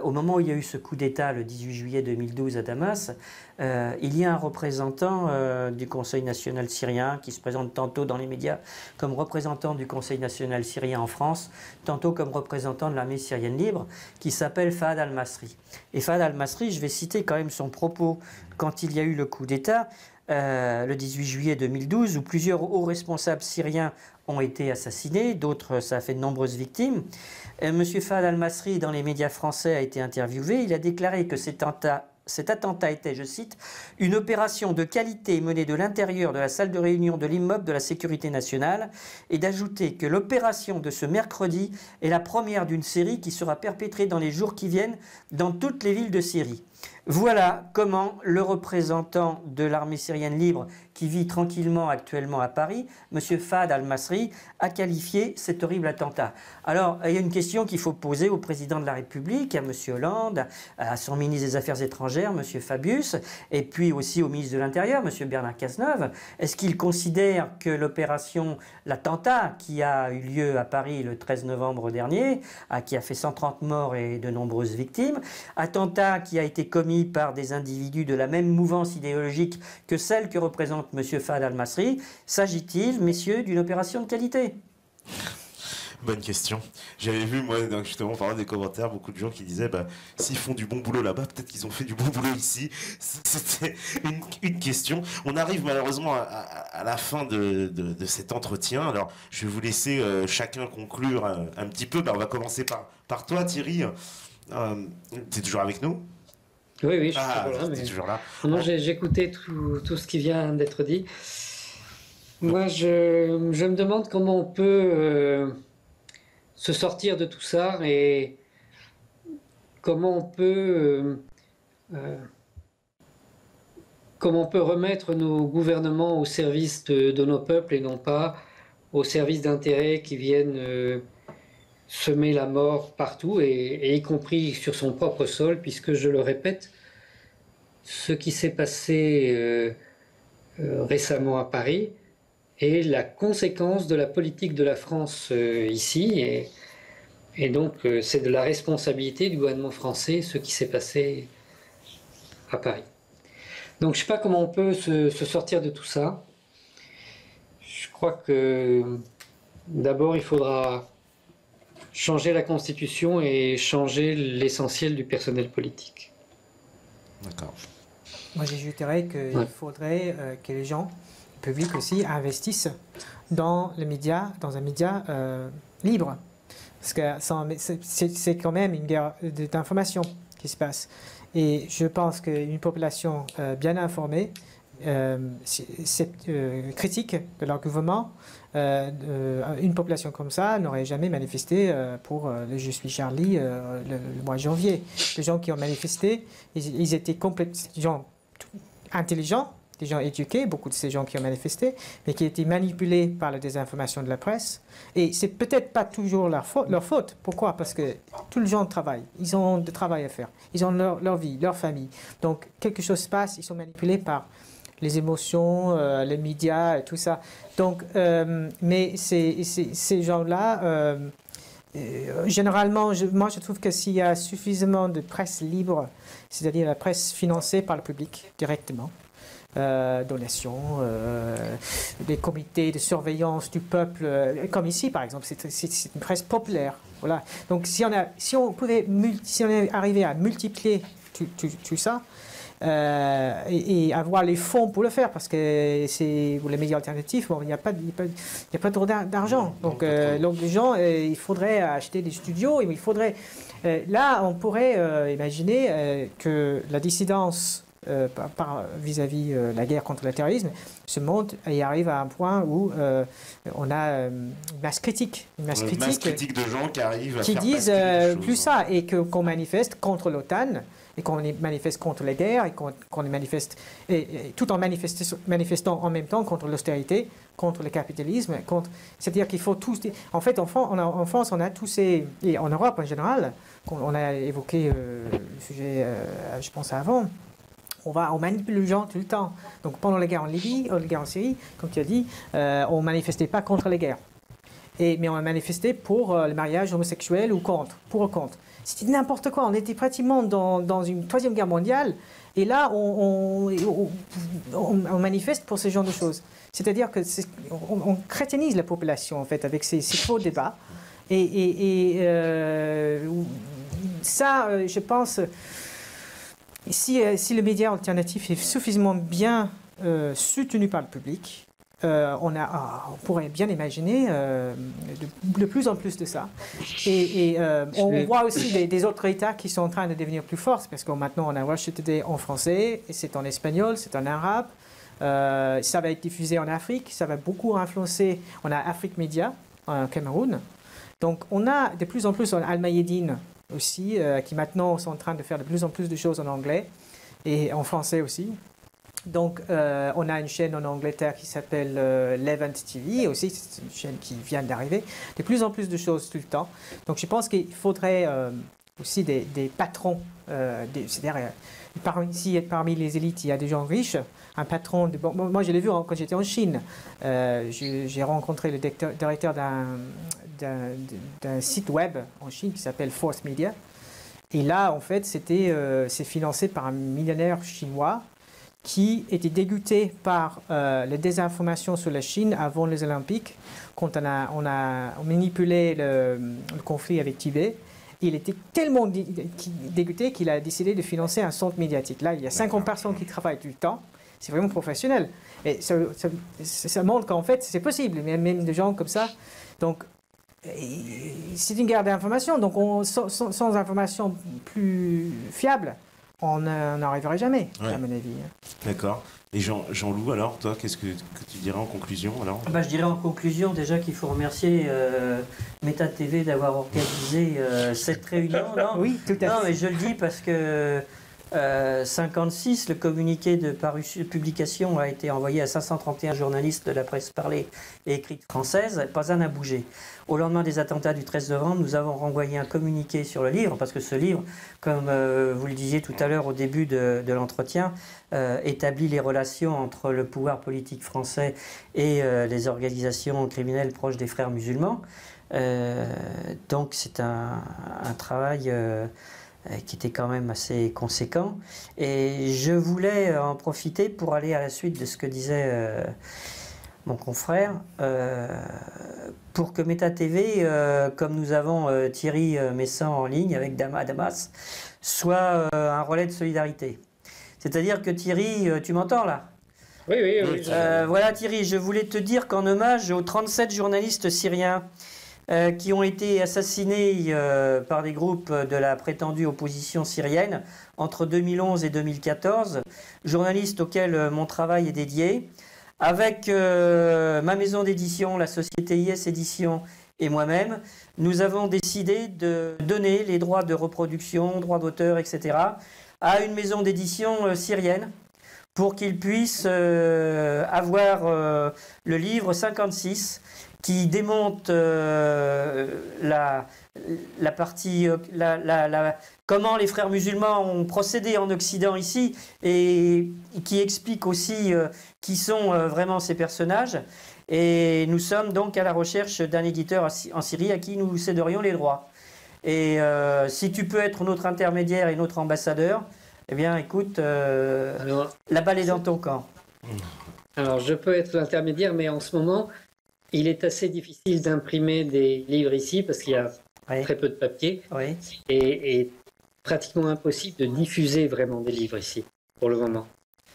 au moment où il y a eu ce coup d'État le 18 juillet 2012 à Damas, il y a un représentant du Conseil national syrien qui se présente tantôt dans les médias comme représentant du Conseil national syrien en France, tantôt comme représentant de l'armée syrienne libre, qui s'appelle Fahd al-Masri. Et Fahd al-Masri, je vais citer quand même son propos quand il y a eu le coup d'État, le 18 juillet 2012, où plusieurs hauts responsables syriens ont été assassinés, d'autres, ça a fait de nombreuses victimes. Monsieur Fahd al-Masri, dans les médias français, a été interviewé. Il a déclaré que cet attentat était, je cite, « une opération de qualité menée de l'intérieur de la salle de réunion de l'immeuble de la sécurité nationale » et d'ajouter que l'opération de ce mercredi est la première d'une série qui sera perpétrée dans les jours qui viennent dans toutes les villes de Syrie. Voilà comment le représentant de l'armée syrienne libre qui vit tranquillement actuellement à Paris, M. Fahd al-Masri, a qualifié cet horrible attentat. Alors, il y a une question qu'il faut poser au président de la République, à M. Hollande, à son ministre des Affaires étrangères, M. Fabius, et puis aussi au ministre de l'Intérieur, M. Bernard Cazeneuve. Est-ce qu'il considère que l'attentat qui a eu lieu à Paris le 13 novembre dernier, qui a fait 130 morts et de nombreuses victimes, attentat qui a été commis par des individus de la même mouvance idéologique que celle que représente M. Fahd al-Masri, s'agit-il, messieurs, d'une opération de qualité ? Bonne question. J'avais vu, moi, justement, parlant des commentaires, beaucoup de gens qui disaient s'ils font du bon boulot là-bas, peut-être qu'ils ont fait du bon boulot ici. C'était une question. On arrive malheureusement à la fin de cet entretien. Alors, je vais vous laisser chacun conclure un petit peu. On va commencer par toi, Thierry. Tu es toujours avec nous ? Oui, je suis toujours là. Non, j'ai écouté tout ce qui vient d'être dit. Moi, je me demande comment on peut se sortir de tout ça et comment on peut remettre nos gouvernements au service de nos peuples et non pas au service d'intérêts qui viennent semer la mort partout, et y compris sur son propre sol, puisque, je le répète, ce qui s'est passé récemment à Paris est la conséquence de la politique de la France ici, et donc c'est de la responsabilité du gouvernement français ce qui s'est passé à Paris. Donc je ne sais pas comment on peut se sortir de tout ça. Je crois que d'abord il faudra changer la Constitution et changer l'essentiel du personnel politique. D'accord. Moi, j'ajouterais qu'il faudrait que les gens, le public aussi, investissent dans le média, dans un média libre. Parce que c'est quand même une guerre d'information qui se passe. Et je pense qu'une population bien informée, critique de leur gouvernement, une population comme ça n'aurait jamais manifesté pour le Je suis Charlie le mois de janvier. Les gens qui ont manifesté, ils étaient complètement des gens intelligents, des gens éduqués, beaucoup de ces gens qui ont manifesté, mais qui étaient manipulés par la désinformation de la presse. Et c'est peut-être pas toujours leur faute. Pourquoi? Parce que tous les gens travaillent. Ils ont du travail à faire. Ils ont leur vie, leur famille. Donc, quelque chose se passe, ils sont manipulés par les émotions, les médias et tout ça. Donc, mais ces gens-là, généralement, moi je trouve que s'il y a suffisamment de presse libre, c'est-à-dire la presse financée par le public directement, donations, des comités de surveillance du peuple, comme ici par exemple, c'est une presse populaire. Voilà. Donc si on arrivait à multiplier tout ça, et avoir les fonds pour le faire, parce que c'est pour les médias alternatifs, bon, il n'y a pas trop d'argent. Donc les gens, il faudrait acheter des studios, et il faudrait... là, on pourrait imaginer que la dissidence vis-à-vis la guerre contre le terrorisme se monte et arrive à un point où on a une masse critique. Une masse critique de gens qui arrivent à qui faire disent passer des plus choses, ça, et qu'on manifeste contre l'OTAN, et qu'on manifeste contre les guerres, et qu'on manifeste, et tout en manifestant en même temps contre l'austérité, contre le capitalisme, c'est-à-dire qu'il faut tous... En fait, en France, on a tous ces... Et en Europe en général, on a évoqué le sujet, je pense, avant, on manipule les gens tout le temps. Donc pendant la guerre en Libye, la guerre en Syrie, comme tu as dit, on ne manifestait pas contre les guerres. Mais on a manifesté pour le mariage homosexuel ou contre, pour ou contre. C'était n'importe quoi. On était pratiquement dans une troisième guerre mondiale. Et là, on manifeste pour ce genre de choses. C'est-à-dire qu'on chrétienise la population, en fait, avec ces faux débats. Ça, je pense, si le média alternatif est suffisamment bien soutenu par le public, on pourrait bien imaginer de plus en plus de ça. On voit aussi des autres États qui sont en train de devenir plus forts, parce que maintenant on a Russia Today en français, et c'est en espagnol, c'est en arabe. Ça va être diffusé en Afrique, ça va beaucoup influencer. On a Afrique Média en Cameroun. Donc on a de plus en plus Al Mayadeen aussi, qui maintenant sont en train de faire de plus en plus de choses en anglais et en français aussi. Donc, on a une chaîne en Angleterre qui s'appelle Levant TV, aussi, c'est une chaîne qui vient d'arriver. De plus en plus de choses tout le temps. Donc, je pense qu'il faudrait aussi des patrons. C'est-à-dire, parmi les élites, il y a des gens riches. Un patron, moi je l'ai vu quand j'étais en Chine. J'ai rencontré le directeur d'un site web en Chine qui s'appelle Force Media. Et là, en fait, c'est financé par un millionnaire chinois qui était dégoûté par la désinformation sur la Chine avant les Olympiques, quand on a manipulé le conflit avec Tibet. Il était tellement dégoûté qu'il a décidé de financer un centre médiatique. Là, il y a 50 personnes qui travaillent tout le temps. C'est vraiment professionnel. Et ça montre qu'en fait, c'est possible, même des gens comme ça. Donc, c'est une guerre d'information. Donc, sans information plus fiable, on n'arriverait jamais, à mon avis. D'accord. Et Jean-Loup, alors, toi, qu'est-ce que tu dirais en conclusion alors? Je dirais en conclusion déjà qu'il faut remercier Meta TV d'avoir organisé cette réunion. Non, oui, tout à fait. Non, mais je le dis parce que 56, le communiqué de publication a été envoyé à 531 journalistes de la presse parlée et écrite française. Pas un n'a bougé. Au lendemain des attentats du 13 novembre, nous avons renvoyé un communiqué sur le livre, parce que ce livre, comme vous le disiez tout à l'heure au début de l'entretien, établit les relations entre le pouvoir politique français et les organisations criminelles proches des frères musulmans. Donc c'est un travail qui était quand même assez conséquent. Et je voulais en profiter pour aller à la suite de ce que disait mon confrère, pour que Meta TV, comme nous avons Thierry Messant en ligne avec Damas, soit un relais de solidarité. C'est-à-dire que Thierry, tu m'entends là ? Oui, oui, oui. Voilà Thierry, je voulais te dire qu'en hommage aux 37 journalistes syriens qui ont été assassinés par des groupes de la prétendue opposition syrienne entre 2011 et 2014, journalistes auxquels mon travail est dédié, avec ma maison d'édition, la société IS Édition et moi-même, nous avons décidé de donner les droits de reproduction, droits d'auteur, etc. à une maison d'édition syrienne pour qu'ils puissent avoir le livre 56 qui démonte la partie, comment les frères musulmans ont procédé en Occident ici et qui explique aussi qui sont vraiment ces personnages. Et nous sommes donc à la recherche d'un éditeur en Syrie à qui nous céderions les droits. Et si tu peux être notre intermédiaire et notre ambassadeur, eh bien écoute, la balle est dans ton camp. Alors je peux être l'intermédiaire, mais en ce moment, il est assez difficile d'imprimer des livres ici parce qu'il y a très peu de papier et pratiquement impossible de diffuser vraiment des livres ici pour le moment.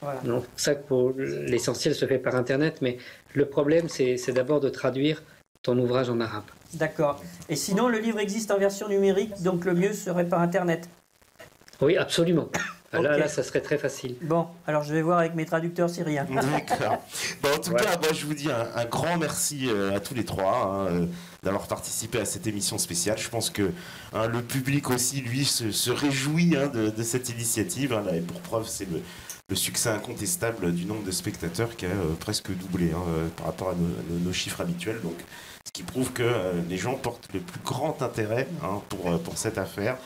Voilà. Donc c'est pour ça que l'essentiel se fait par Internet, mais le problème c'est d'abord de traduire ton ouvrage en arabe. D'accord. Et sinon, le livre existe en version numérique, donc le mieux serait par Internet. Oui, absolument. Okay. Là, ça serait très facile. Bon, alors je vais voir avec mes traducteurs syriens. D'accord. Bon, en tout cas, moi, je vous dis un grand merci à tous les trois d'avoir participé à cette émission spéciale. Je pense que le public aussi, lui, se réjouit de cette initiative. Là, et pour preuve, c'est le succès incontestable du nombre de spectateurs qui a presque doublé par rapport à nos chiffres habituels. Donc, ce qui prouve que les gens portent le plus grand intérêt pour cette affaire